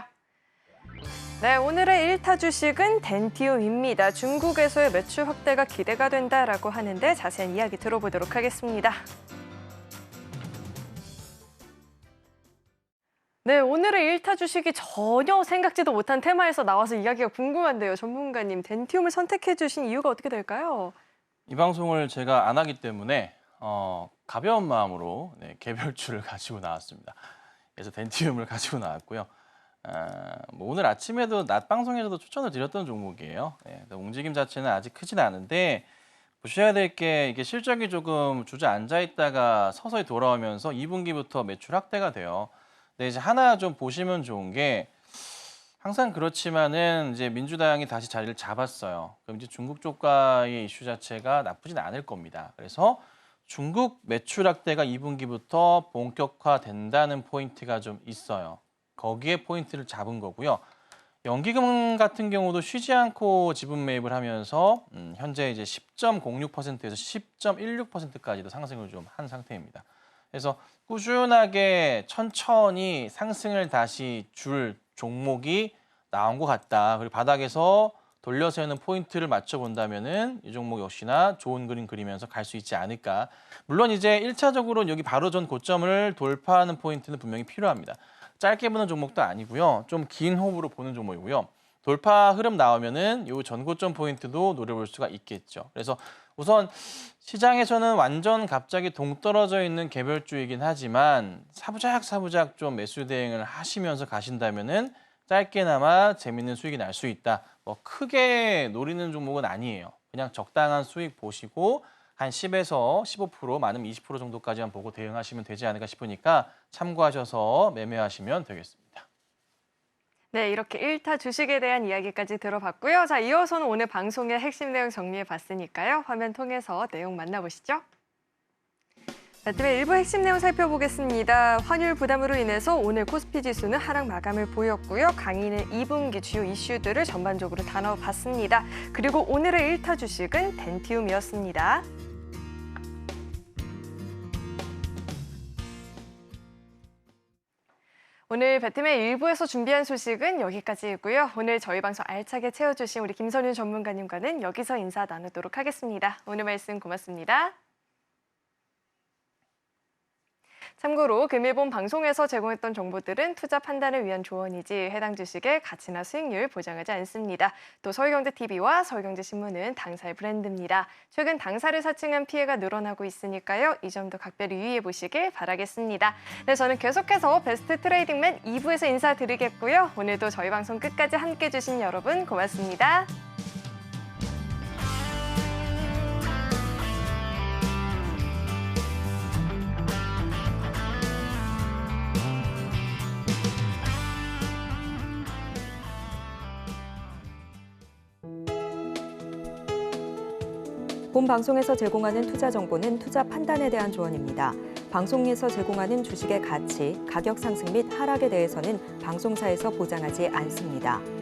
네, 오늘의 1타 주식은 덴티움입니다. 중국에서의 매출 확대가 기대가 된다라고 하는데 자세한 이야기 들어보도록 하겠습니다. 네, 오늘의 1타 주식이 전혀 생각지도 못한 테마에서 나와서 이야기가 궁금한데요. 전문가님, 덴티움을 선택해 주신 이유가 어떻게 될까요? 이 방송을 제가 안 하기 때문에 가벼운 마음으로 개별주를 가지고 나왔습니다. 그래서 덴티움을 가지고 나왔고요. 뭐 오늘 아침에도 낮 방송에서도 추천을 드렸던 종목이에요. 움직임 자체는 아직 크지는 않은데 보셔야 될 게 이게 실적이 조금 주저앉아 있다가 서서히 돌아오면서 2분기부터 매출 확대가 돼요. 근데 이제 하나 좀 보시면 좋은 게 항상 그렇지만은 이제 민주당이 다시 자리를 잡았어요. 그럼 이제 중국 쪽과의 이슈 자체가 나쁘진 않을 겁니다. 그래서 중국 매출 확대가 2분기부터 본격화된다는 포인트가 좀 있어요. 거기에 포인트를 잡은 거고요. 연기금 같은 경우도 쉬지 않고 지분 매입을 하면서 현재 이제 10.06%에서 10.16%까지도 상승을 좀 한 상태입니다. 그래서 꾸준하게 천천히 상승을 다시 줄 종목이 나온 것 같다. 그리고 바닥에서 돌려세우는 포인트를 맞춰본다면은 이 종목 역시나 좋은 그림 그리면서 갈 수 있지 않을까. 물론 이제 1차적으로 여기 바로 전 고점을 돌파하는 포인트는 분명히 필요합니다. 짧게 보는 종목도 아니고요. 좀 긴 호흡으로 보는 종목이고요. 돌파 흐름 나오면은 이 전고점 포인트도 노려볼 수가 있겠죠. 그래서 우선 시장에서는 완전 갑자기 동떨어져 있는 개별주이긴 하지만 사부작 좀 매수 대응을 하시면서 가신다면은 짧게나마 재밌는 수익이 날 수 있다. 뭐 크게 노리는 종목은 아니에요. 그냥 적당한 수익 보시고 한 10에서 15%, 많으면 20% 정도까지만 보고 대응하시면 되지 않을까 싶으니까 참고하셔서 매매하시면 되겠습니다. 네, 이렇게 1타 주식에 대한 이야기까지 들어봤고요. 자, 이어서는 오늘 방송의 핵심 내용 정리해 봤으니까요. 화면 통해서 내용 만나보시죠. 자, 그럼 일부 핵심 내용 살펴보겠습니다. 환율 부담으로 인해서 오늘 코스피 지수는 하락 마감을 보였고요. 강의는 2분기 주요 이슈들을 전반적으로 다뤄봤습니다. 그리고 오늘의 1타 주식은 덴티움이었습니다. 오늘 배트맨 일부에서 준비한 소식은 여기까지이고요. 오늘 저희 방송 알차게 채워주신 우리 김선윤 전문가님과는 여기서 인사 나누도록 하겠습니다. 오늘 말씀 고맙습니다. 참고로 금일본 방송에서 제공했던 정보들은 투자 판단을 위한 조언이지 해당 주식의 가치나 수익률 보장하지 않습니다. 또 서울경제TV와 서울경제신문은 당사의 브랜드입니다. 최근 당사를 사칭한 피해가 늘어나고 있으니까요. 이 점도 각별히 유의해 보시길 바라겠습니다. 네, 저는 계속해서 베스트 트레이딩맨 2부에서 인사드리겠고요. 오늘도 저희 방송 끝까지 함께해 주신 여러분 고맙습니다. 본 방송에서 제공하는 투자 정보는 투자 판단에 대한 조언입니다. 방송에서 제공하는 주식의 가치, 가격 상승 및 하락에 대해서는 방송사에서 보장하지 않습니다.